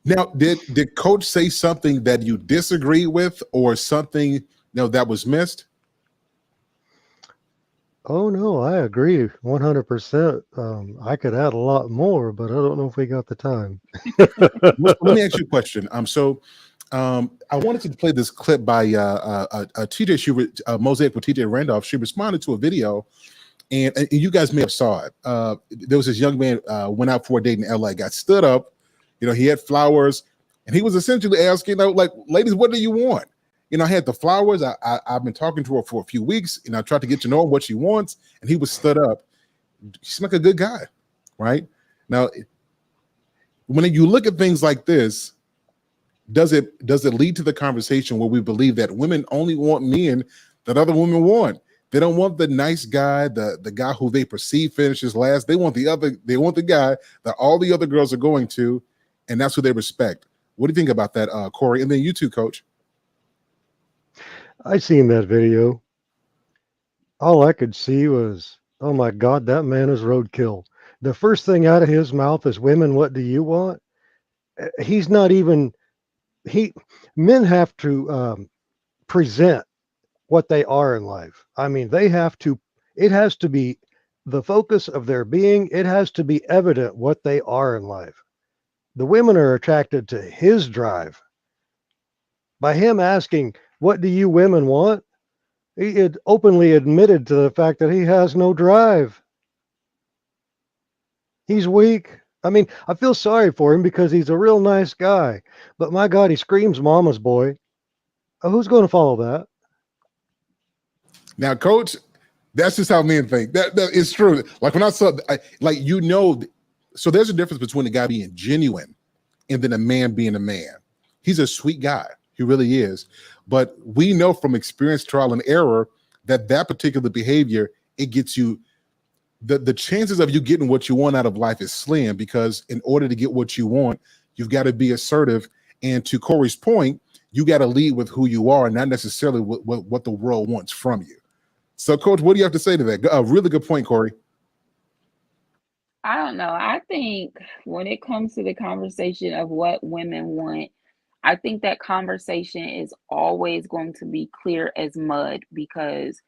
Now, did Coach say something that you disagree with, or something that was missed? Oh no, I agree 100%. I could add a lot more, but I don't know if we got the time. Let me ask you a question. I wanted to play this clip by TJ. Mosaic with TJ Randolph. She responded to a video, and you guys may have saw it. There was this young man went out for a date in LA, got stood up. He had flowers, and he was essentially asking, like, ladies, what do you want? I had the flowers. I've been talking to her for a few weeks, and I tried to get to know what she wants, and he was stood up. She's like a good guy, right? Now, when you look at things like this, does it lead to the conversation where we believe that women only want men that other women want? They don't want the nice guy, the guy who they perceive finishes last. They want the guy that all the other girls are going to, and that's who they respect. What do you think about that, Corey? And then you too, Coach. I seen that video. All I could see was, oh my God, that man is roadkill. The first thing out of his mouth is, women, what do you want? He's not even, men have to present what they are in life. I mean, it has to be the focus of their being. It has to be evident what they are in life. The women are attracted to his drive. By him asking, what do you women want? He had openly admitted to the fact that he has no drive. He's weak. I mean, I feel sorry for him because he's a real nice guy. But my God, he screams mama's boy. Who's going to follow that? Now, Coach, that's just how men think. That is true. Like when I saw, so there's a difference between a guy being genuine and then a man being a man. He's a sweet guy. He really is. But we know from experience, trial and error, that particular behavior, it gets you, the chances of you getting what you want out of life is slim, because in order to get what you want, you've got to be assertive. And to Corey's point, you got to lead with who you are, not necessarily what the world wants from you. So, Coach, what do you have to say to that? A really good point, Corey. I don't know. I think when it comes to the conversation of what women want, I think that conversation is always going to be clear as mud because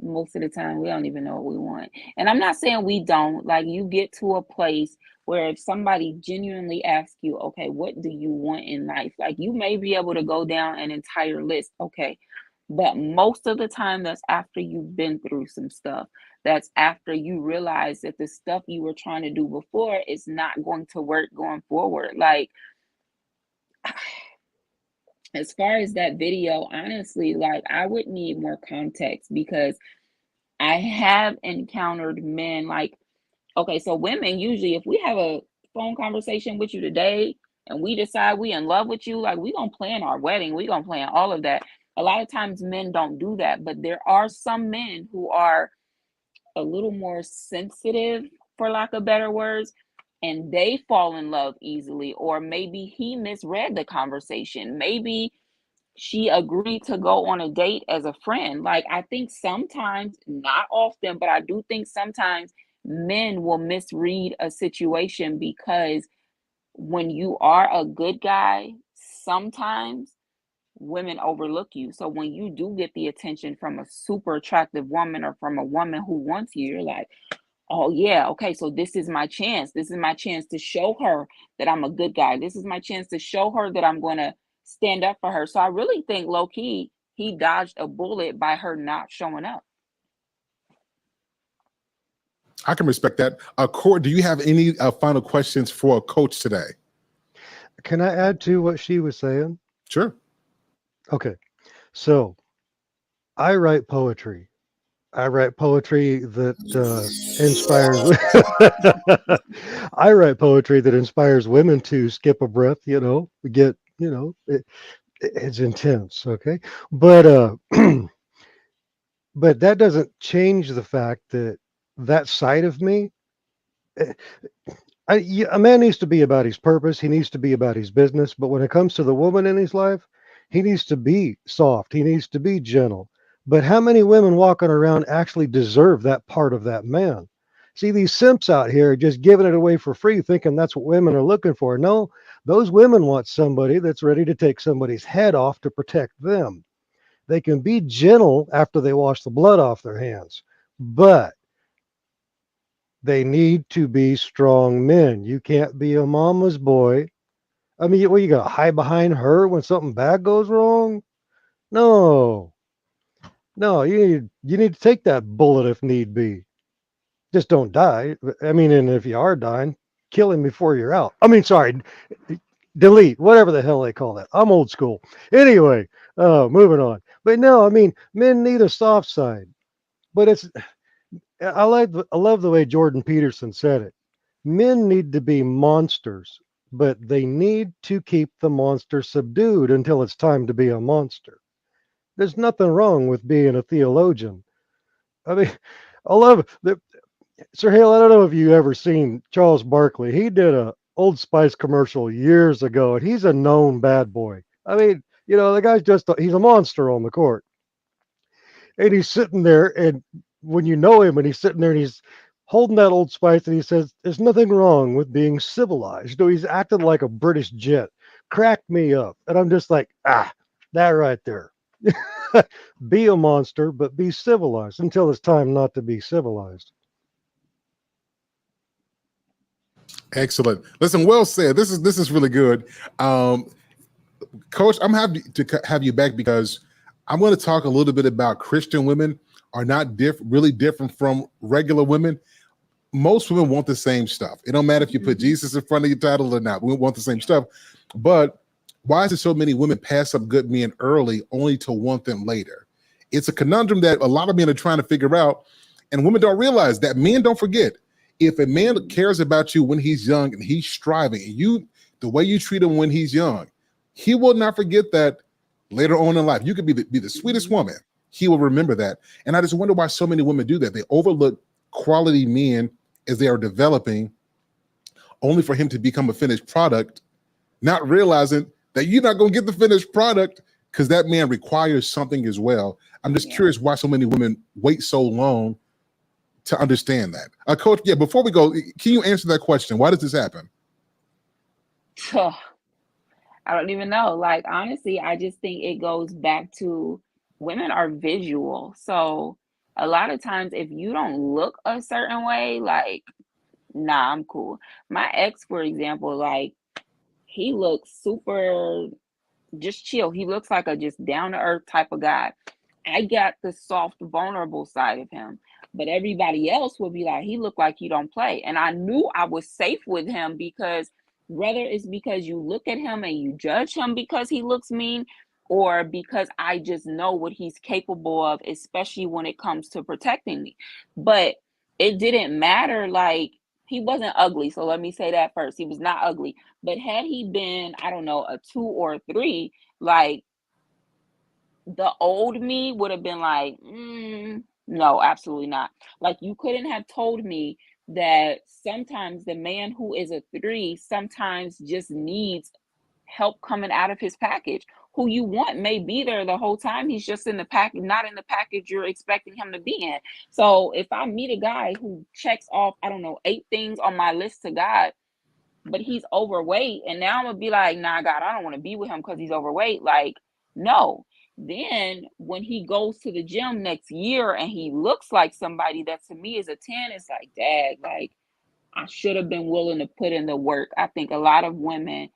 most of the time we don't even know what we want. And I'm not saying we don't. Like, you get to a place where if somebody genuinely asks you, okay, what do you want in life? Like, you may be able to go down an entire list. Okay. But most of the time, that's after you've been through some stuff. That's after you realize that the stuff you were trying to do before is not going to work going forward. Like, as far as that video, honestly, like, I would need more context because I have encountered men like, okay, so women usually, if we have a phone conversation with you today and we decide we in love with you, like, we gonna plan our wedding, we gonna plan all of that. A lot of times men don't do that, but there are some men who are a little more sensitive, for lack of better words, and they fall in love easily. Or maybe he misread the conversation. Maybe she agreed to go on a date as a friend. Like, I think sometimes, not often, but I do think sometimes men will misread a situation because when you are a good guy, sometimes women overlook you. So when you do get the attention from a super attractive woman or from a woman who wants you, you're like, oh yeah, okay, so this is my chance. This is my chance to show her that I'm a good guy. This is my chance to show her that I'm going to stand up for her. So I really think low key, he dodged a bullet by her not showing up. I can respect that. Corey, do you have any final questions for Coach today? Can I add to what she was saying? Sure. Okay. So I write poetry. I write poetry that inspires. I write poetry that inspires women to skip a breath. Get it's intense. Okay, but but that doesn't change the fact that that side of me. eh, a man needs to be about his purpose. He needs to be about his business. But when it comes to the woman in his life, he needs to be soft. He needs to be gentle. But how many women walking around actually deserve that part of that man? See, these simps out here just giving it away for free, thinking that's what women are looking for. No, those women want somebody that's ready to take somebody's head off to protect them. They can be gentle after they wash the blood off their hands, but they need to be strong men. You can't be a mama's boy. I mean, you got to hide behind her when something bad goes wrong? No, no, you need to take that bullet if need be. Just don't die. I mean, and if you are dying, kill him before you're out. I mean, sorry, delete, whatever the hell they call that. I'm old school. Anyway, moving on. But no, I mean, men need a soft side. But I love the way Jordan Peterson said it. Men need to be monsters, but they need to keep the monster subdued until it's time to be a monster. There's nothing wrong with being a theologian. I mean, I love that. Sir Hale, I don't know if you ever seen Charles Barkley. He did a Old Spice commercial years ago, and he's a known bad boy. I mean, the guy's he's a monster on the court. And he's sitting there, and when you know him, and he's sitting there and he's holding that Old Spice, and he says, "There's nothing wrong with being civilized." No, he's acting like a British jet. Cracked me up, and I'm just like, that right there. Be a monster, but be civilized until it's time not to be civilized. Excellent. Listen, well said. This is really good. Coach, I'm happy to have you back because I'm going to talk a little bit about Christian women are not really different from regular women. Most women want the same stuff. It don't matter if you put Jesus in front of your title or not. We want the same stuff. But why is it so many women pass up good men early only to want them later? It's a conundrum that a lot of men are trying to figure out, and women don't realize that. Men don't forget. If a man cares about you when he's young and he's striving, and the way you treat him when he's young, he will not forget that later on in life. You could be the sweetest woman. He will remember that. And I just wonder why so many women do that. They overlook quality men as they are developing, only for him to become a finished product, not realizing that you're not going to get the finished product because that man requires something as well. I'm just curious why so many women wait so long to understand that. Coach, before we go, can you answer that question? Why does this happen? I don't even know. Like, honestly, I just think it goes back to women are visual. So a lot of times if you don't look a certain way, like, nah, I'm cool. My ex, for example, like, he looks super just chill. He looks like a just down to earth type of guy. I got the soft, vulnerable side of him, but everybody else would be like, he looked like he don't play. And I knew I was safe with him because whether it's because you look at him and you judge him because he looks mean, or because I just know what he's capable of, especially when it comes to protecting me. But it didn't matter. Like, he wasn't ugly. So let me say that first. He was not ugly. But had he been, I don't know, a 2 or a 3, like, the old me would have been like, no, absolutely not. Like, you couldn't have told me that sometimes the man who is a 3 sometimes just needs help coming out of his package. Who you want may be there the whole time. He's just in the package, not in the package you're expecting him to be in. So if I meet a guy who checks off, I don't know, 8 things on my list to God, but he's overweight, and now I'm gonna be like, nah, God, I don't want to be with him because he's overweight. Like, no. Then when he goes to the gym next year and he looks like somebody that to me is a 10, it's like, dad, like, I should have been willing to put in the work. I think a lot of women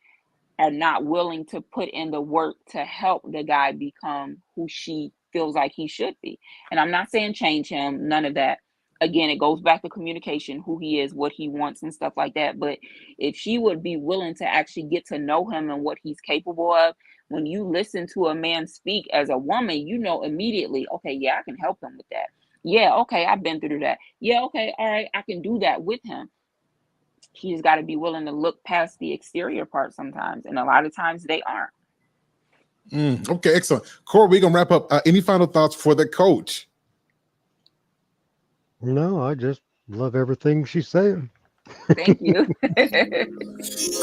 are not willing to put in the work to help the guy become who she feels like he should be. And I'm not saying change him, none of that. Again, it goes back to communication, who he is, what he wants, and stuff like that. But if she would be willing to actually get to know him and what he's capable of, when you listen to a man speak as a woman, you know immediately, okay, yeah, I can help him with that. Yeah, okay, I've been through that. Yeah, okay, all right, I can do that with him. He just got to be willing to look past the exterior part sometimes, and a lot of times they aren't. Okay, excellent. Corey, we're gonna wrap up. Any final thoughts for the coach? No, I just love everything she's saying. Thank you.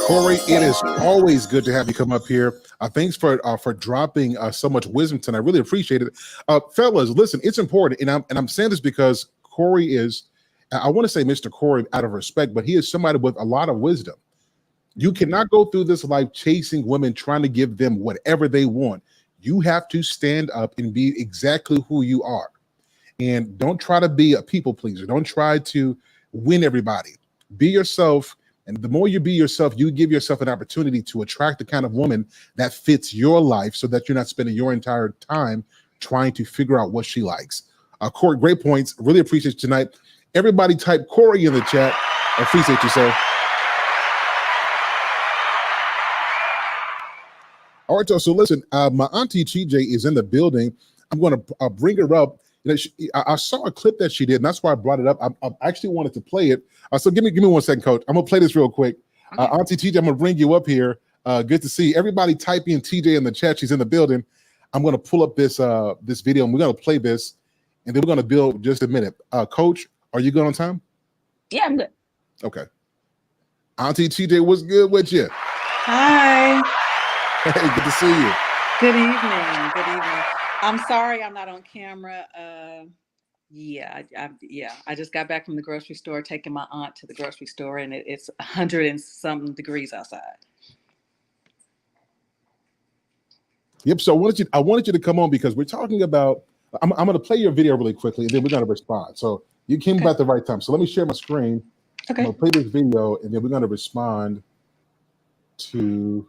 Corey, it is always good to have you come up here. Thanks for dropping so much wisdom tonight. I really appreciate it. Fellas, listen, it's important, and I'm saying this because Corey is, I want to say Mr. Corey out of respect, but he is somebody with a lot of wisdom. You cannot go through this life chasing women, trying to give them whatever they want. You have to stand up and be exactly who you are. And don't try to be a people pleaser. Don't try to win everybody. Be yourself. And the more you be yourself, you give yourself an opportunity to attract the kind of woman that fits your life so that you're not spending your entire time trying to figure out what she likes. Corey, great points. Really appreciate you tonight. Everybody type Corey in the chat. I appreciate you, sir. All right, so listen, my auntie TJ is in the building. I'm going to bring her up. You know, I saw a clip that she did, and that's why I brought it up. I actually wanted to play it. So give me 1 second, Coach. I'm gonna play this real quick. Okay. Auntie TJ, I'm gonna bring you up here. Good to see everybody. Type in TJ in the chat. She's in the building. I'm gonna pull up this this video, and we're gonna play this, and then we're gonna build just a minute. Coach, are you good on time? Yeah, I'm good. Okay. Auntie TJ, what's good with you? Hi. Hey, good to see you. Good evening. Good evening. I'm sorry I'm not on camera. I just got back from the grocery store, taking my aunt to the grocery store, and it's 100 and some degrees outside. Yep. So I wanted you to come on because we're talking about. I'm going to play your video really quickly, and then we're going to respond. So you came Okay. about the right time. So let me share my screen. Okay. I'm going to play this video, and then we're going to respond to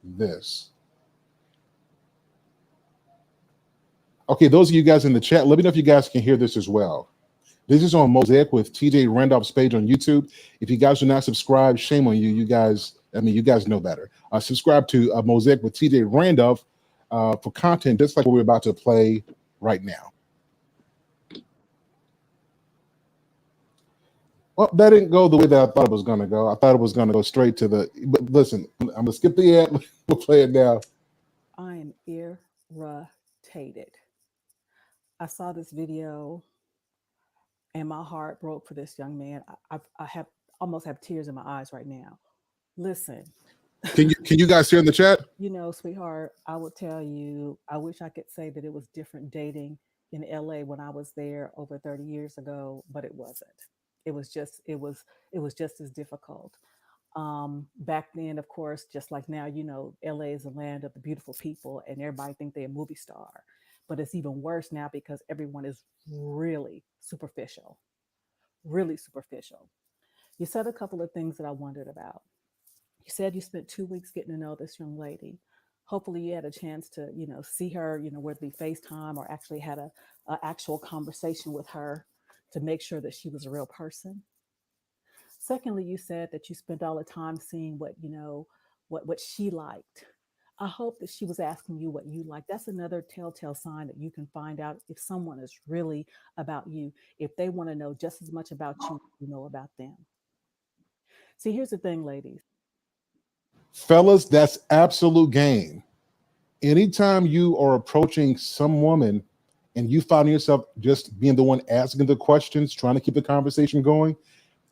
this. Okay, those of you guys in the chat, let me know if you guys can hear this as well. This is on Mosaic with TJ Randolph's page on YouTube. If you guys are not subscribed, shame on you. You guys know better. Subscribe to Mosaic with TJ Randolph for content just like what we're about to play right now. Well, that didn't go the way that I thought it was going to go. I thought it was going to go straight to the. But listen, I'm going to skip the ad. We'll play it now. I am irritated. I saw this video and my heart broke for this young man. I have almost have tears in my eyes right now. Listen. Can you guys hear in the chat? You know, sweetheart, I will tell you, I wish I could say that it was different dating in LA when I was there over 30 years ago, but it wasn't. It was just as difficult. Back then, of course, just like now, you know, LA is a land of the beautiful people and everybody think they're a movie star. But it's even worse now because everyone is really superficial. Really superficial. You said a couple of things that I wondered about. You said you spent 2 weeks getting to know this young lady. Hopefully you had a chance to, you know, see her, you know, whether it be FaceTime or actually had a actual conversation with her to make sure that she was a real person. Secondly, you said that you spent all the time seeing what, you know, what she liked. I hope that she was asking you what you like. That's another telltale sign that you can find out if someone is really about you, if they want to know just as much about you as you know about them. See, here's the thing, ladies. Fellas, that's absolute game. Anytime you are approaching some woman and you find yourself just being the one asking the questions, trying to keep the conversation going,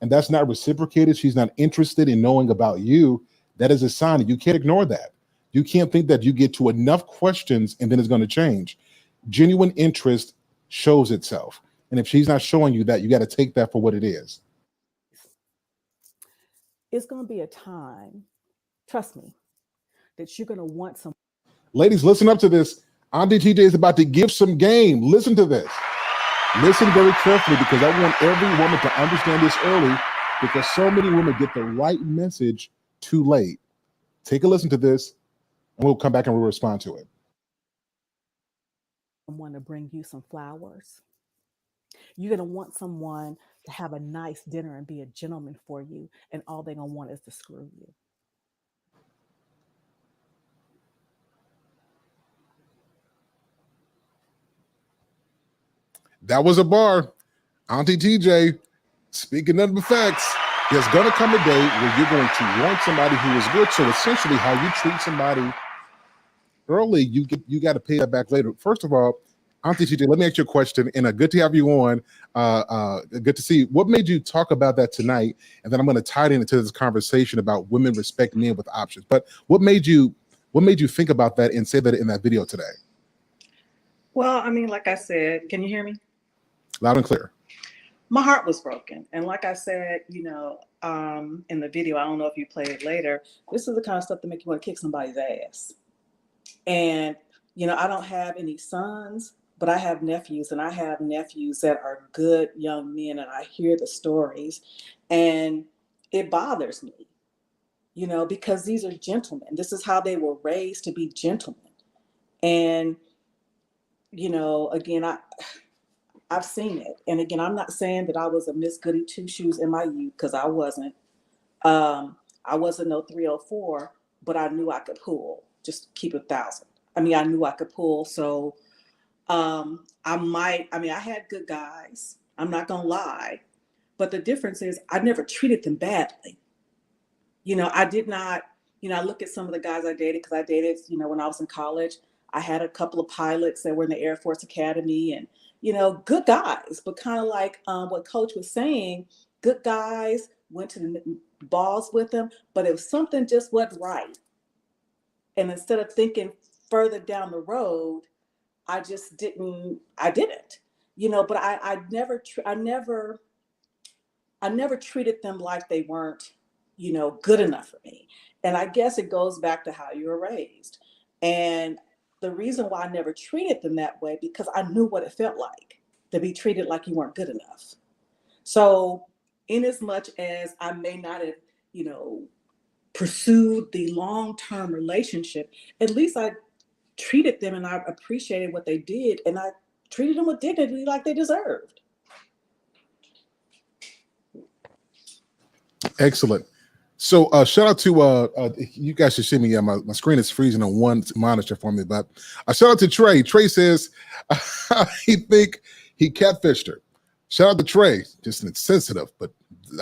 and that's not reciprocated, she's not interested in knowing about you, that is a sign that you can't ignore that. You can't think that you get to enough questions and then it's going to change. Genuine interest shows itself. And if she's not showing you that, you got to take that for what it is. It's going to be a time, trust me, that you're going to want some. Ladies, listen up to this. Auntie TJ is about to give some game. Listen to this. Listen very carefully because I want every woman to understand this early because so many women get the right message too late. Take a listen to this and we'll come back and we'll respond to it. Someone to bring you some flowers. You're going to want someone to have a nice dinner and be a gentleman for you. And all they're going to want is to screw you. That was a bar. Auntie TJ, speaking nothing but facts. There's gonna come a day where you're going to want somebody who is good. So essentially, how you treat somebody early, you got to pay that back later. First of all, Auntie TJ, let me ask you a question, and good to have you on. Good to see you. What made you talk about that tonight? And then I'm going to tie it into this conversation about women respect men with options. But what made you think about that and say that in that video today? Well, I mean, like I said, can you hear me? Loud and clear. My heart was broken. And like I said, in the video, I don't know if you play it later, this is the kind of stuff that make you want to kick somebody's ass. And, I don't have any sons, but I have nephews, and I have nephews that are good young men, and I hear the stories, and it bothers me, because these are gentlemen. This is how they were raised, to be gentlemen. And, again, I've seen it. And again, I'm not saying that I was a Miss Goody Two Shoes in my youth, because I wasn't. I wasn't no 304, but I knew I could pull. Just keep 1,000. I mean, I knew I could pull. So I had good guys. I'm not going to lie. But the difference is I never treated them badly. I did not, I look at some of the guys I dated, because I dated, when I was in college. I had a couple of pilots that were in the Air Force Academy, and, good guys, but kind of like what Coach was saying, good guys, went to the balls with them, but if something just wasn't right, and instead of thinking further down the road, I didn't, but I never treated them like they weren't, good enough for me. And I guess it goes back to how you were raised. And the reason why I never treated them that way, because I knew what it felt like to be treated like you weren't good enough. So in as much as I may not have, pursued the long-term relationship, at least I treated them and I appreciated what they did, and I treated them with dignity like they deserved. Excellent. So shout out to you guys should see me. Yeah, my screen is freezing on one monitor for me, but shout out to Trey. Trey says he think he catfished her. Shout out to Trey. Just insensitive, but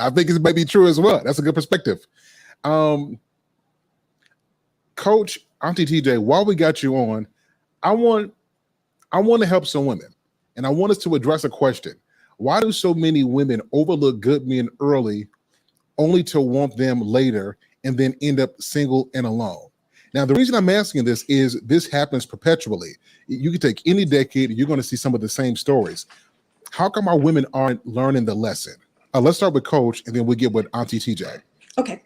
I think it may be true as well. That's a good perspective. Coach, Auntie TJ, while we got you on, I want to help some women, and I want us to address a question. Why do so many women overlook good men early, only to want them later, and then end up single and alone? Now, the reason I'm asking this is this happens perpetually. You can take any decade, you're going to see some of the same stories. How come our women aren't learning the lesson? Let's start with Coach, and then we'll get with Auntie TJ. Okay.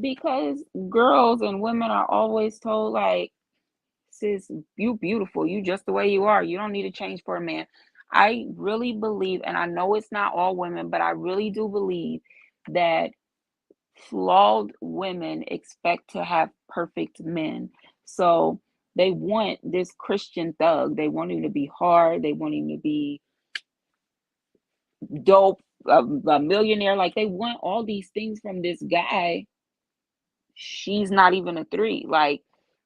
Because girls and women are always told, like, sis, you beautiful, you just the way you are, you don't need to change for a man. I really believe, and I know it's not all women, but I really do believe that flawed women expect to have perfect men. So they want this Christian thug. They want him to be hard. They want him to be dope, a millionaire. Like, they want all these things from this guy. She's not even a 3. Like,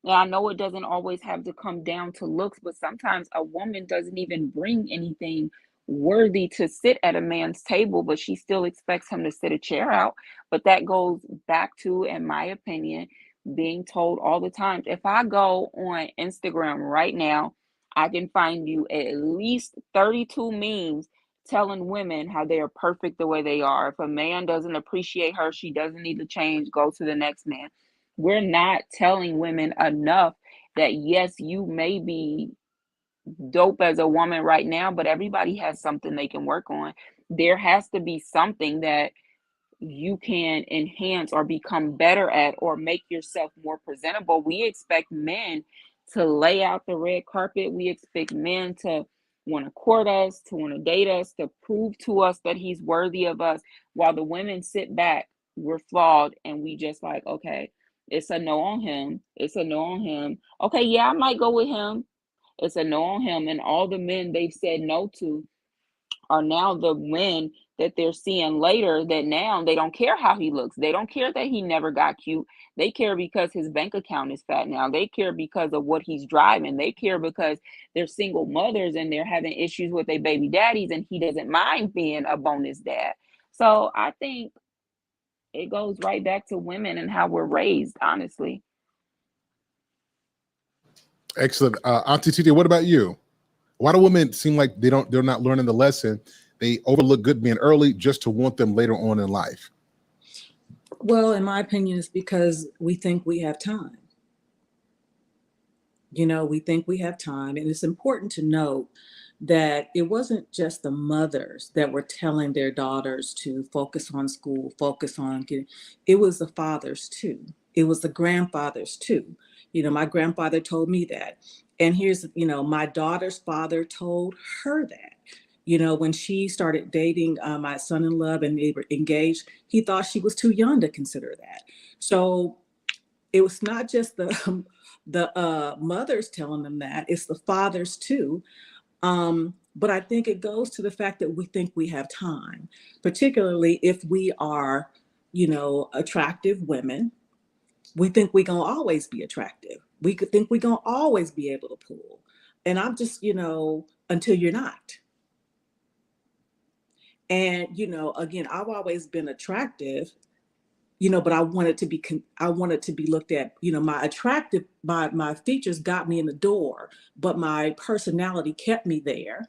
I know it doesn't always have to come down to looks, but sometimes a woman doesn't even bring anything worthy to sit at a man's table, but she still expects him to sit a chair out. But that goes back to, in my opinion, being told all the time. If I go on Instagram right now, I can find you at least 32 memes telling women how they are perfect the way they are. If a man doesn't appreciate her, she doesn't need to change, go to the next man. We're not telling women enough that, yes, you may be dope as a woman right now, but everybody has something they can work on. There has to be something that you can enhance or become better at, or make yourself more presentable. We expect men to lay out the red carpet. We expect men to want to court us, to want to date us, to prove to us that he's worthy of us, while the women sit back, we're flawed, and we just like, okay, it's a no on him. It's a no on him. Okay, yeah, I might go with him. It's a no on him. And all the men they've said no to are now the men that they're seeing later, that now they don't care how he looks. They don't care that he never got cute. They care because his bank account is fat now. They care because of what he's driving. They care because they're single mothers and they're having issues with their baby daddies, and he doesn't mind being a bonus dad. So I think it goes right back to women and how we're raised, honestly. Excellent. Auntie TJ, what about you? Why do women seem like they're not learning the lesson? They overlook good men early just to want them later on in life. Well, in my opinion, it's because we think we have time. We think we have time. And it's important to note that it wasn't just the mothers that were telling their daughters to focus on school, focus on getting, it was the fathers too. It was the grandfathers too. My grandfather told me that. And here's, my daughter's father told her that. When she started dating my son-in-law and they were engaged, he thought she was too young to consider that. So it was not just the mothers telling them that, it's the fathers too. But I think it goes to the fact that we think we have time, particularly if we are, attractive women. We think we're going to always be attractive. We could think we're going to always be able to pull. And I'm just, until you're not. And, again, I've always been attractive, but I wanted to be looked at, my features got me in the door, but my personality kept me there,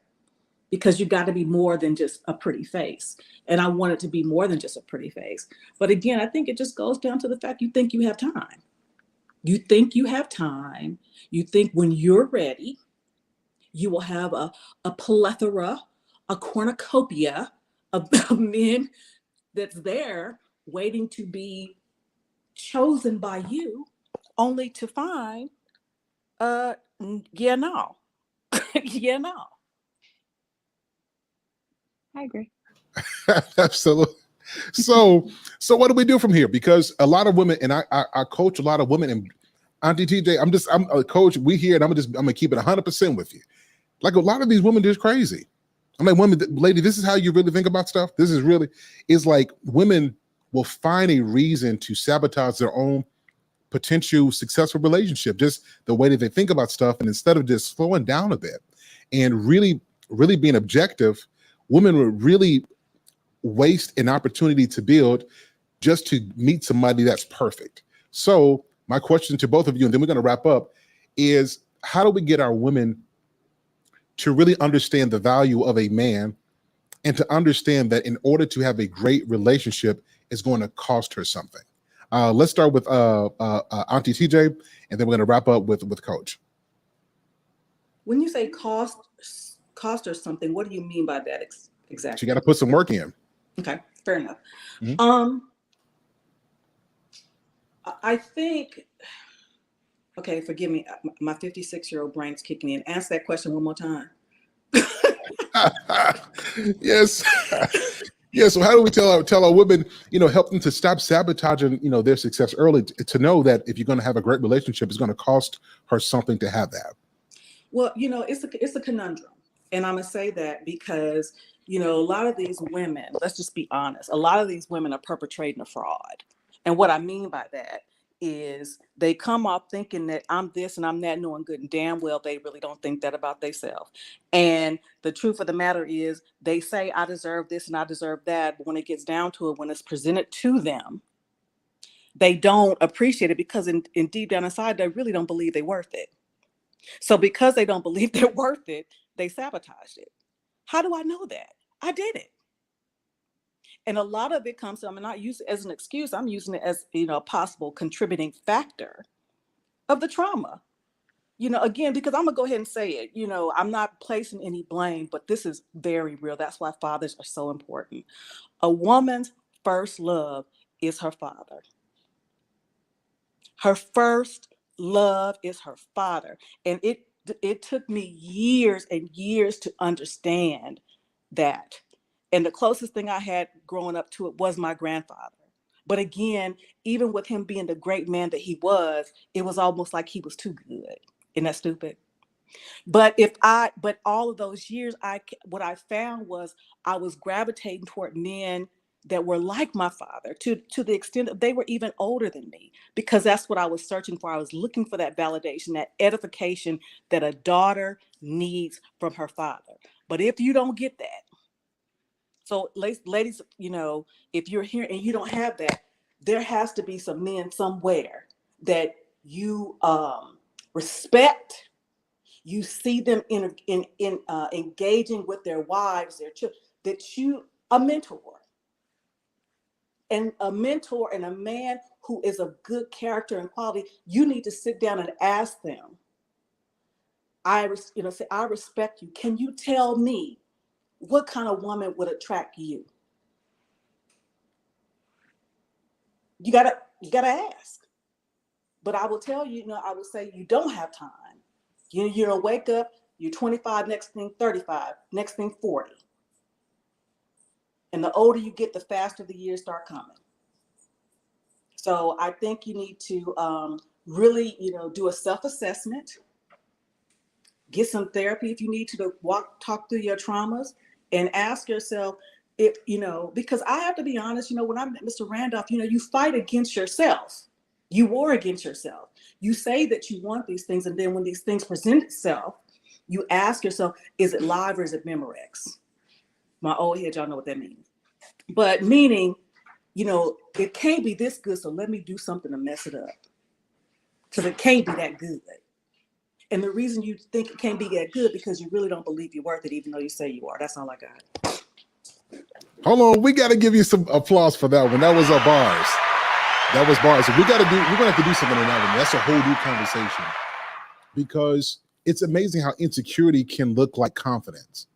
because you got to be more than just a pretty face. And I wanted to be more than just a pretty face. But again, I think it just goes down to the fact you think you have time. You think you have time. You think when you're ready, you will have a plethora, a cornucopia of men that's there waiting to be chosen by you, only to find, no. Yeah, no. I agree. Absolutely. So what do we do from here? Because a lot of women, and I coach a lot of women, and Auntie TJ, I'm a coach. We here, and I'm gonna keep it 100% with you. Like, a lot of these women just crazy. I'm like, women, lady, this is how you really think about stuff. This is really, it's like women will find a reason to sabotage their own potential successful relationship, just the way that they think about stuff. And instead of just slowing down a bit and really, really being objective, women would really waste an opportunity to build just to meet somebody that's perfect. So my question to both of you, and then we're going to wrap up, is how do we get our women to really understand the value of a man, and to understand that in order to have a great relationship, it's going to cost her something? Let's start with Auntie TJ, and then we're going to wrap up with Coach. When you say cost or something, what do you mean by that exactly? She got to put some work in. Okay, fair enough. Mm-hmm. I think, okay, forgive me, my 56-year-old brain's kicking in. Ask that question one more time. Yes. Yeah. So how do we tell our women, help them to stop sabotaging, their success early, to know that if you're going to have a great relationship, it's going to cost her something to have that? Well, it's a conundrum. And I'm going to say that because, a lot of these women, let's just be honest, a lot of these women are perpetrating a fraud. And what I mean by that is they come off thinking that I'm this and I'm that, knowing good and damn well they really don't think that about themselves. And the truth of the matter is, they say I deserve this and I deserve that, but when it gets down to it, when it's presented to them, they don't appreciate it, because in deep down inside, they really don't believe they're worth it. So because they don't believe they're worth it, they sabotaged it. How do I know that? I did it. And a lot of it comes, I'm not using it as an excuse, I'm using it as, a possible contributing factor of the trauma. Again, because I'm gonna go ahead and say it, I'm not placing any blame, but this is very real. That's why fathers are so important. A woman's first love is her father. Her first love is her father. And it took me years and years to understand that. And the closest thing I had growing up to it was my grandfather. But again, even with him being the great man that he was, it was almost like he was too good. Isn't that stupid? But all of those years, what I found was I was gravitating toward men that were like my father to the extent that they were even older than me, because that's what I was searching for. I was looking for that validation, that edification that a daughter needs from her father. But if you don't get that, so ladies, if you're here and you don't have that, there has to be some men somewhere that you respect. You see them engaging with their wives, their children, a mentor. And a mentor and a man who is of good character and quality, you need to sit down and ask them, say, I respect you. Can you tell me what kind of woman would attract you? You gotta ask. But I will tell you, I would say you don't have time. You'll wake up, you're 25, next thing 35, next thing 40. And the older you get, the faster the years start coming. So I think you need to really, do a self-assessment, get some therapy if you need to talk through your traumas, and ask yourself if, because I have to be honest, when I met Mr. Randolph, you fight against yourself. You war against yourself. You say that you want these things, and then when these things present itself, you ask yourself, is it live or is it Memorex? My old head, y'all know what that means. But meaning, it can't be this good, so let me do something to mess it up. Because it can't be that good. And the reason you think it can't be that good, because you really don't believe you're worth it, even though you say you are. That's all I got. Hold on, we got to give you some applause for that one. That was bars. That was bars. We're gonna have to do something on that one. That's a whole new conversation, because it's amazing how insecurity can look like confidence.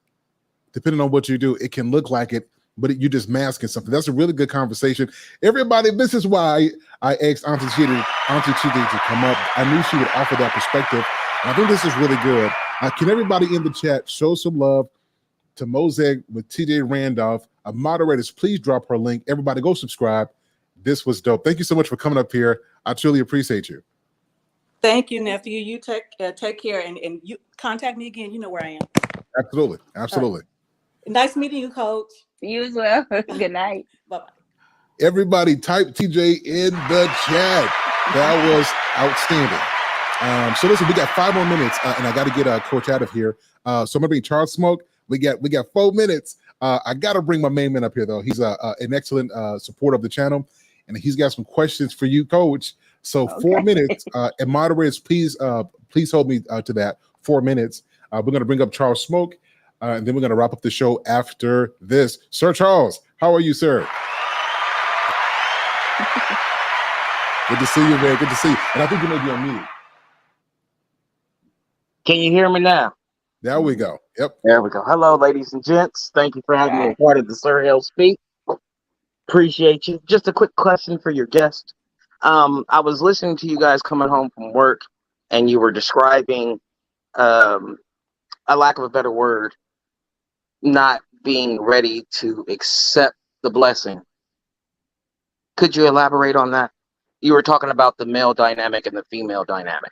Depending on what you do, it can look like it, but you're just masking something. That's a really good conversation. Everybody, this is why I asked Auntie Chidi to come up. I knew she would offer that perspective. And I think this is really good. Can everybody in the chat show some love to Mosaic with TJ Randolph? Moderators, please drop her link. Everybody go subscribe. This was dope. Thank you so much for coming up here. I truly appreciate you. Thank you, nephew. You take care, and you contact me again. You know where I am. Absolutely. Absolutely. Nice meeting you, Coach. You as well. Good night. Bye-bye. Everybody type TJ in the chat. That was outstanding. So listen, we got 5 more minutes, and I got to get Coach out of here. So I'm gonna bring Charles Smoke. We got 4 minutes. I got to bring my main man up here, though. He's an excellent supporter of the channel, and he's got some questions for you, Coach. So Okay. 4 minutes, and moderators, please hold me to that. 4 minutes. We're going to bring up Charles Smoke, and then we're going to wrap up the show after this. Sir Charles, how are you, sir? Good to see you, man. Good to see you. And I think you may be on mute. Can you hear me now? There we go. Yep. There we go. Hello, ladies and gents. Thank you for having me a part of the Sir Hill Speak. Appreciate you. Just a quick question for your guest. I was listening to you guys coming home from work, and you were describing, a lack of a better word, not being ready to accept the blessing. Could you elaborate on that? You were talking about the male dynamic and the female dynamic,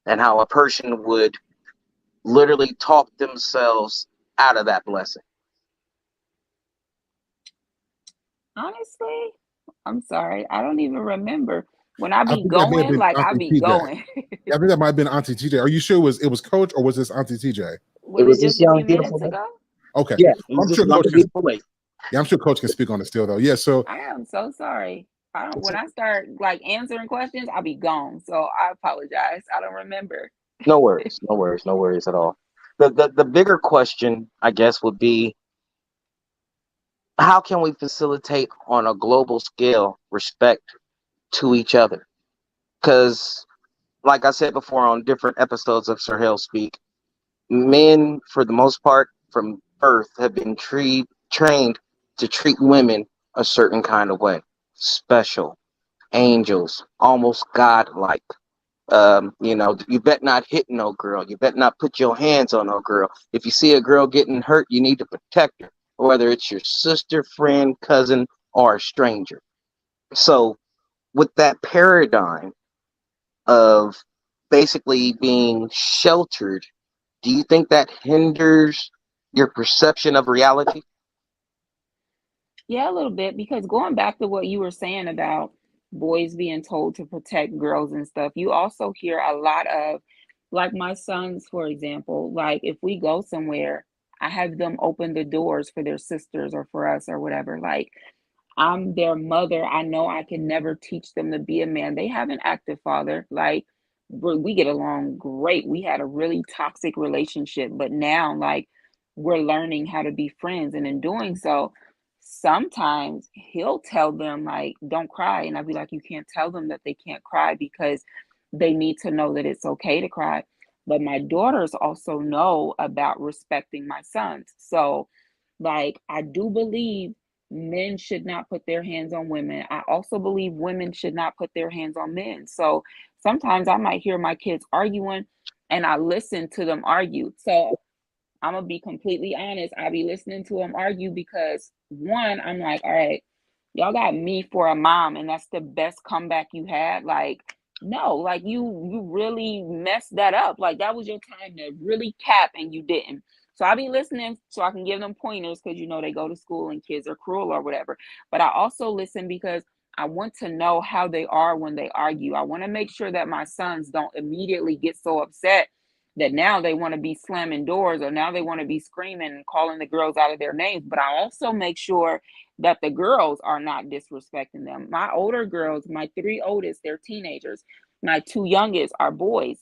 and how a person would literally talk themselves out of that blessing. Honestly, I'm sorry. I don't even remember. When I be think that may have going, been like I Auntie be TJ. going. I think that might have been Auntie TJ. Are you sure it was Coach, or was this Auntie TJ? Was it this just a young, few beautiful minutes lady. ago? Okay. Yeah, it was I'm this sure young, Coach beautiful lady. I'm sure Coach can speak on it still, though. Yeah, so I am so sorry. When I start like answering questions, I'll be gone. So I apologize. I don't remember. No worries, no worries, no worries at all. The bigger question, I guess, would be, how can we facilitate on a global scale respect to each other? Because, like I said before on different episodes of Sir Hill Speak, men, for the most part, from birth, have been trained to treat women a certain kind of way, special, angels, almost godlike. You bet not hit no girl. You bet not put your hands on no girl. If you see a girl getting hurt, you need to protect her, whether it's your sister, friend, cousin, or a stranger. So with that paradigm of basically being sheltered, do you think that hinders your perception of reality? Yeah, a little bit, because going back to what you were saying about boys being told to protect girls and stuff, you also hear a lot of, like my sons, for example, like if we go somewhere, I have them open the doors for their sisters or for us or whatever. Like, I'm their mother. I know I can never teach them to be a man. They have an active father. Like, we get along great. We had a really toxic relationship, but now, like, we're learning how to be friends. And in doing so, sometimes he'll tell them, like, don't cry. And I'll be like, you can't tell them that they can't cry because they need to know that it's okay to cry. But my daughters also know about respecting my sons. So, like, I do believe men should not put their hands on women. I also believe women should not put their hands on men. So sometimes I might hear my kids arguing and I listen to them argue. So I'm gonna be completely honest. I be listening to them argue because one, I'm like, all right, y'all got me for a mom, and that's the best comeback you had. Like, no, like you really messed that up. Like that was your time to really cap, and you didn't. So I be listening so I can give them pointers because they go to school and kids are cruel or whatever. But I also listen because I want to know how they are when they argue. I want to make sure that my sons don't immediately get so upset that now they want to be slamming doors or now they want to be screaming and calling the girls out of their names. But I also make sure that the girls are not disrespecting them. My older girls, my three oldest, they're teenagers. My two youngest are boys.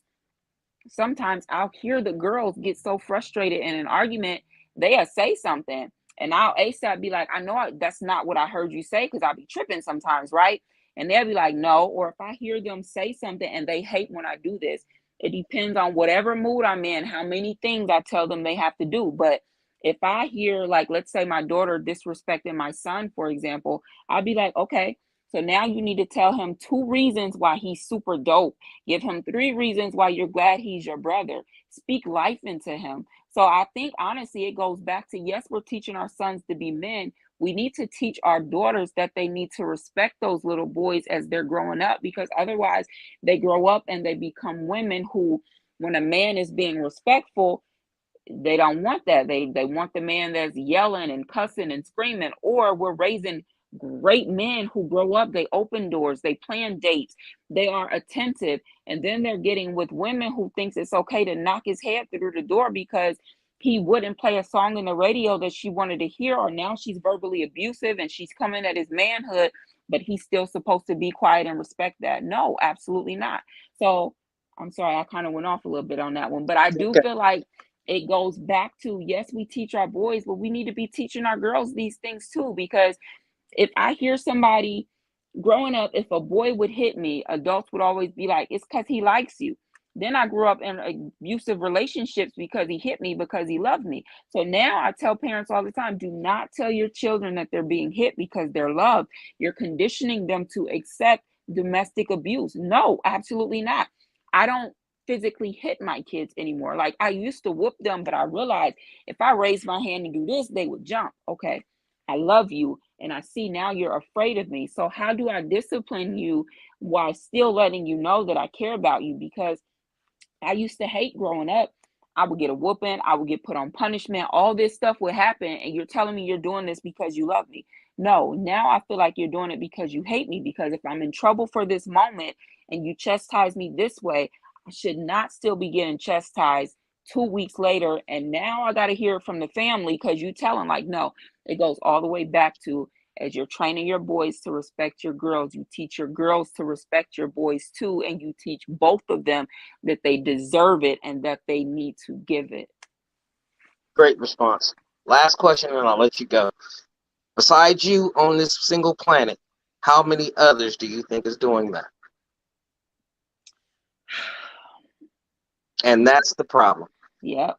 Sometimes I'll hear the girls get so frustrated in an argument, they'll say something. And I'll ASAP be like, I know that's not what I heard you say, because I'll be tripping sometimes, right? And they'll be like, no. Or if I hear them say something and they hate when I do this, it depends on whatever mood I'm in, how many things I tell them they have to do. But if I hear, like, let's say my daughter disrespecting my son, for example, I'll be like, okay, so now you need to tell him 2 reasons why he's super dope. Give him 3 reasons why you're glad he's your brother. Speak life into him. So I think honestly, it goes back to, yes, we're teaching our sons to be men. We need to teach our daughters that they need to respect those little boys as they're growing up, because otherwise they grow up and they become women who, when a man is being respectful, they don't want that. They want the man that's yelling and cussing and screaming. Or we're raising great men who grow up, they open doors, they plan dates, they are attentive, and then they're getting with women who thinks it's okay to knock his head through the door because he wouldn't play a song in the radio that she wanted to hear, or now she's verbally abusive and she's coming at his manhood, but he's still supposed to be quiet and respect that. No, absolutely not. So I'm sorry, I kind of went off a little bit on that one, but I do Okay. feel like it goes back to, yes, we teach our boys, but we need to be teaching our girls these things too. Because if I hear somebody growing up, if a boy would hit me, adults would always be like, it's because he likes you. Then I grew up in abusive relationships because he hit me because he loved me. So now I tell parents all the time, do not tell your children that they're being hit because they're loved. You're conditioning them to accept domestic abuse. No, absolutely not. I don't physically hit my kids anymore. Like, I used to whoop them, but I realized if I raised my hand and do this, they would jump. Okay, I love you, and I see now you're afraid of me. So how do I discipline you while still letting you know that I care about you? Because I used to hate growing up. I would get a whooping, I would get put on punishment, all this stuff would happen, and you're telling me you're doing this because you love me. No, now I feel like you're doing it because you hate me. Because if I'm in trouble for this moment and you chastise me this way, I should not still be getting chastised 2 weeks later. And now I got to hear it from the family because you telling, like, no, it goes all the way back to, as you're training your boys to respect your girls, you teach your girls to respect your boys too, and you teach both of them that they deserve it and that they need to give it. Great response. Last question, and I'll let you go. Besides you on this single planet, how many others do you think is doing that? And that's the problem. Yep.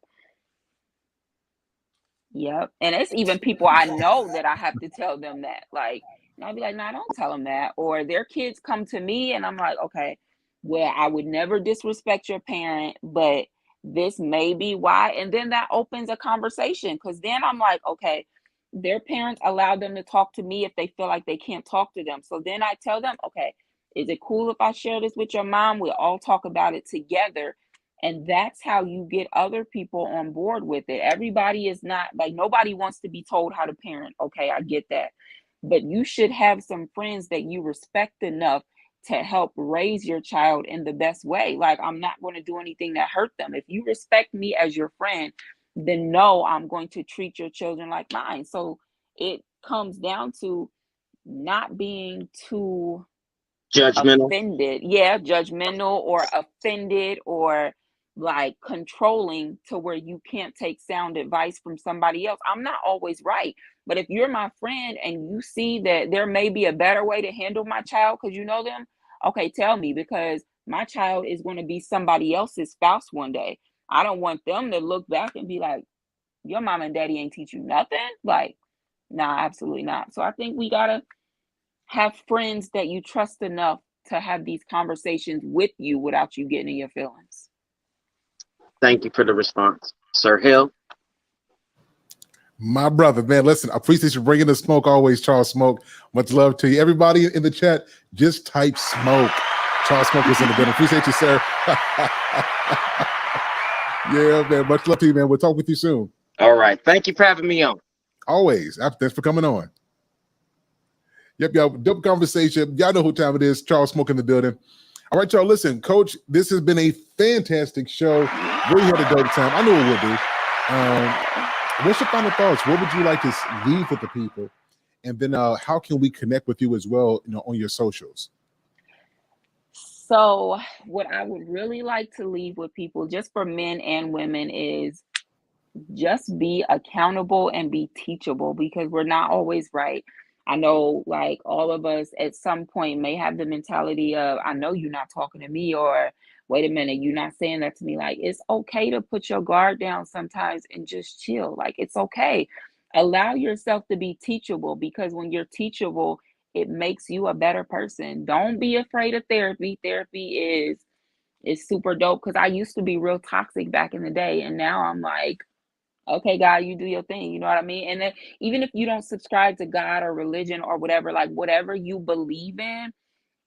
Yep. And it's even people I know that I have to tell them that. Like, and I'll be like, no, don't tell them that. Or their kids come to me and I'm like, okay, well, I would never disrespect your parent, but this may be why. And then that opens a conversation, because then I'm like, okay, their parents allow them to talk to me if they feel like they can't talk to them. So then I tell them, okay, Is it cool if I share this with your mom? We'll all talk about it together. And that's how you get other people on board with it. Everybody is not like, nobody wants to be told how to parent. Okay, I get that. But you should have some friends that you respect enough to help raise your child in the best way. Like, I'm not going to do anything that hurt them. If you respect me as your friend, then no, I'm going to treat your children like mine. So it comes down to not being too Judgmental. offended, judgmental or offended or like controlling to where you can't take sound advice from somebody else. I'm not always right, but if you're my friend and you see that there may be a better way to handle my child because you know them, okay, tell me, because my child is going to be somebody else's spouse one day. I don't want them to look back and be like, your mom and daddy ain't teach you nothing. Like, nah, absolutely not. So I think we gotta have friends that you trust enough to have these conversations with you without you getting in your feelings. Thank you for the response. Sir Hill. My brother, man, listen, I appreciate you bringing the smoke always, Charles Smoke. Much love to you. Everybody in the chat, just type smoke. Charles Smoke is in the building. Appreciate you, sir. Yeah, man, much love to you, man. We'll talk with you soon. All right. Thank you for having me on. Always. Thanks for coming on. Yep, y'all. Dope conversation. Y'all know who time it is. Charles Smoke in the building. All right, y'all. Listen, Coach, this has been a fantastic show. Really had a dope time. I knew it would be. What's your final thoughts? What would you like to leave with the people? And then how can we connect with you as well, on your socials? So what I would really like to leave with people, just for men and women, is just be accountable and be teachable, because we're not always right. I know, like, all of us at some point may have the mentality of, I know you're not talking to me, or wait a minute, you're not saying that to me. Like, it's okay to put your guard down sometimes and just chill. Like, it's okay. Allow yourself to be teachable, because when you're teachable, it makes you a better person. Don't be afraid of therapy. Therapy is super dope, because I used to be real toxic back in the day, and now I'm like, okay, God, you do your thing. You know what I mean? And then even if you don't subscribe to God or religion or whatever, like, whatever you believe in,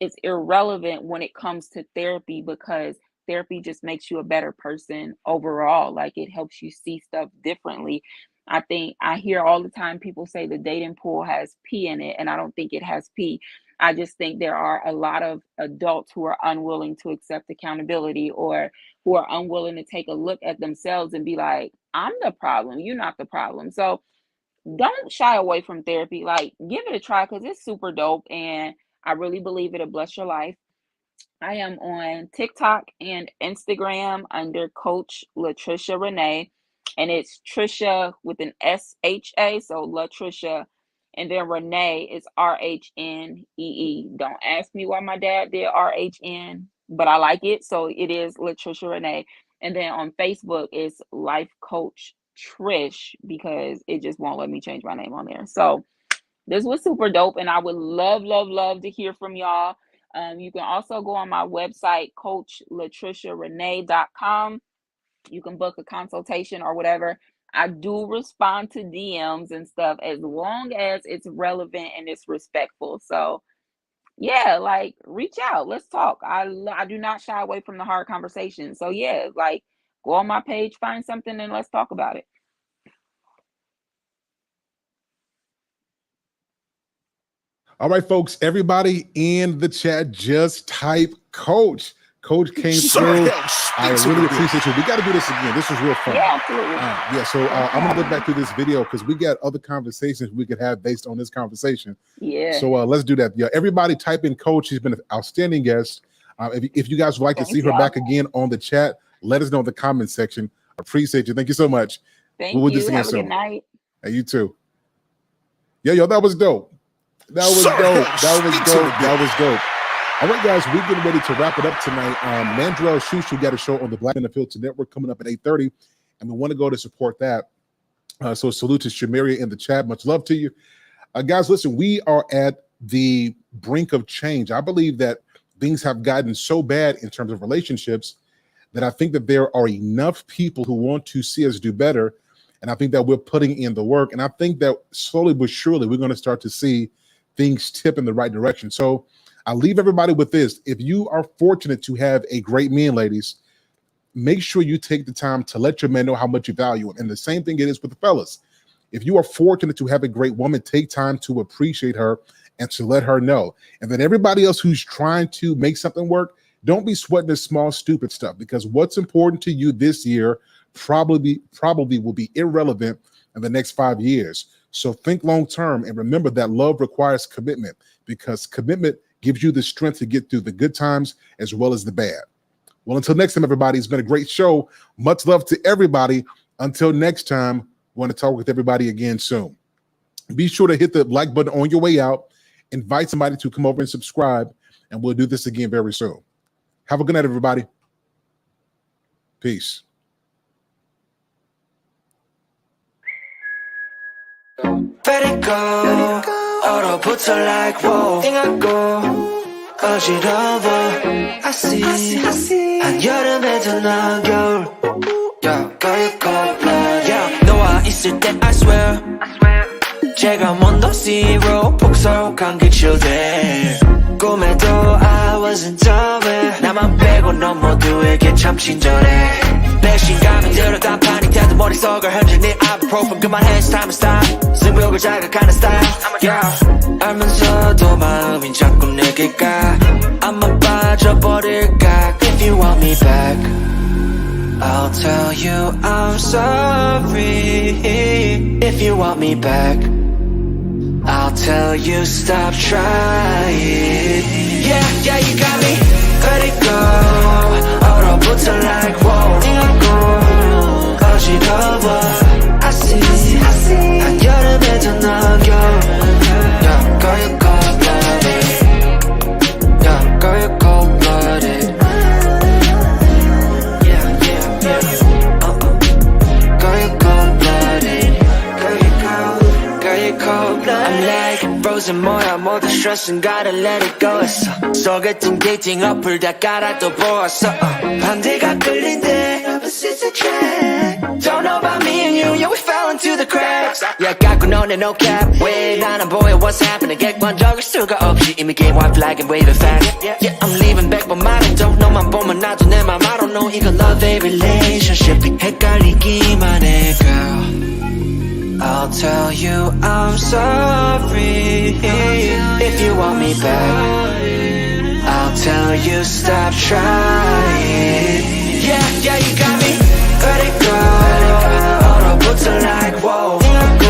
it's irrelevant when it comes to therapy, because therapy just makes you a better person overall. Like, it helps you see stuff differently. I think I hear all the time people say the dating pool has pee in it, and I don't think it has pee. I just think there are a lot of adults who are unwilling to accept accountability, or who are unwilling to take a look at themselves and be like, I'm the problem, you're not the problem. So don't shy away from therapy. Like, give it a try, because it's super dope, and I really believe it'll bless your life. I am on TikTok and Instagram under Coach Latricia Renee, and it's Trisha with an SHA, so Latricia, and then Renee is RHNEE. Don't ask me why my dad did RHN, but I like it, so it is Latricia Renee. And then on Facebook it's Life Coach Trish, because it just won't let me change my name on there. So this was super dope, and I would love, love, love to hear from y'all. You can also go on my website, coachlatriciarenee.com. You can book a consultation or whatever. I do respond to DMs and stuff, as long as it's relevant and it's respectful. So yeah, like, reach out. Let's talk. I do not shy away from the hard conversation. So yeah, like, go on my page, find something, and let's talk about it. All right, folks, everybody in the chat, just type Coach. Coach came through. I really appreciate you. We got to do this again. This was real fun. Yeah, absolutely. So I'm going to look back through this video, because we got other conversations we could have based on this conversation. Yeah. So let's do that. Yeah, everybody type in Coach. She's been an outstanding guest. If you guys would like to see her back again on the chat, let us know in the comment section. Appreciate you. Thank you so much. Thank you. Have a good night. Hey, you too. Yeah, yo, that was dope. That was dope. That was dope. All right, guys, we're getting ready to wrap it up tonight. Mandrell Shushu got a show on the Black in the Filter Network coming up at 8:30, and we want to go to support that. So salute to Shamaria in the chat. Much love to you. Guys, listen, we are at the brink of change. I believe that things have gotten so bad in terms of relationships that I think that there are enough people who want to see us do better, and I think that we're putting in the work, and I think that slowly but surely we're going to start to see things tip in the right direction. So I'll leave everybody with this. If you are fortunate to have a great man, ladies, make sure you take the time to let your men know how much you value him. And the same thing it is with the fellas. If you are fortunate to have a great woman, take time to appreciate her and to let her know. And then everybody else who's trying to make something work, don't be sweating the small, stupid stuff, because what's important to you this year probably will be irrelevant in the next 5 years. So think long term and remember that love requires commitment, because commitment gives you the strength to get through the good times as well as the bad. Well, until next time, everybody, it's been a great show. Much love to everybody. Until next time, want to talk with everybody again soon. Be sure to hit the like button on your way out. Invite somebody to come over and subscribe, and we'll do this again very soon. Have a good night, everybody. Peace. Let it go. 얼어붙어 like whoa. 띵하고 어지러워. I see. 한여름에도 넌 겨울. Yeah, girl, cold blood. Yeah, 너와 있을 때 I swear. 제가 먼저 zero 폭설한 그 children. 꿈에도 I wasn't aware. 나만 빼고 넌 모두에게 참 친절해. 배신감이 들어 단판이 태도 머릿속을 흔드는 ibuprofen. 그만해 it's time to stop. 승부욕을 자극하는 style. Yeah, 알면서도 마음이 자꾸 내게 가. 안만 빠져버릴까. If you want me back, I'll tell you I'm sorry. If you want me back, I'll tell you stop trying. Yeah, you got me. Let it go. 얼어붙어 like whoa. 띵하고 어지러워. I see. 한여름에도 넌 겨울. Yeah, girl, you cold-blooded. Yeah, girl, you cold-blooded. Yeah. Girl, you cold-blooded. Girl, you cold-blooded. I'm like frozen 뭐야 모두 stress은 gotta let it go 했어. 속였던 dating 어플 다 깔아도 보았어. 반대가 끌린대 opposites attract. Don't know about me and you, yeah we fell into the cracks. Yeah 깎고 너네 no cap. 왜 난 안 보여 what's happening. 객관적일 수가 없이 이미 game white flag and wave it fast. Yeah I'm leaving back but 말해도 너만 보면 나도 내 맘 I don't know 이건 love a relationship. 헷갈리기만 해 girl. I'll tell you I'm sorry. If you want me back, I'll tell you stop trying. Yeah, you got me. Let it go. 얼어붙어 like whoa. 띵하고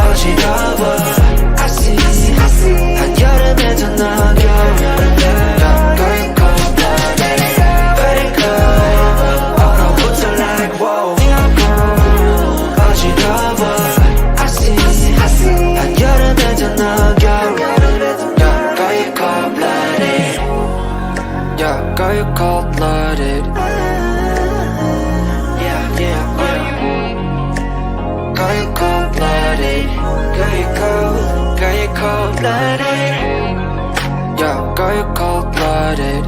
어지러워. I see. 한여름에도 넌 겨울. Girl, you cold-blooded. Let it go. 얼어붙어 like whoa. 띵하고 어지러워. I see. 한여름에도 넌 겨울. Girl, you cold-blooded. Yeah, girl, you cold-blooded. Yeah. Girl, you cold-blooded. Girl, you cold-blooded. Yeah, girl, you cold-blooded.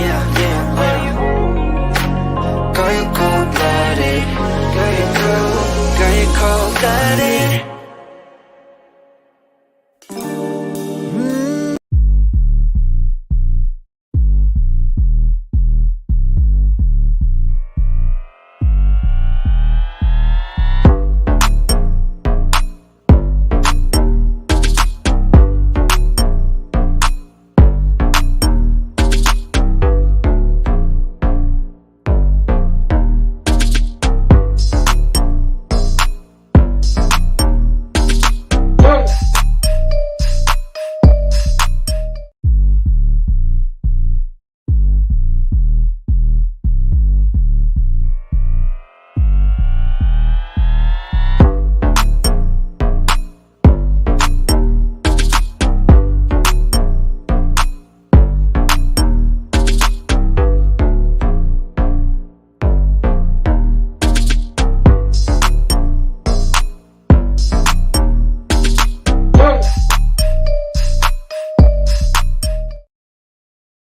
Yeah. Girl, you cold-blooded. Girl, you cold-blooded.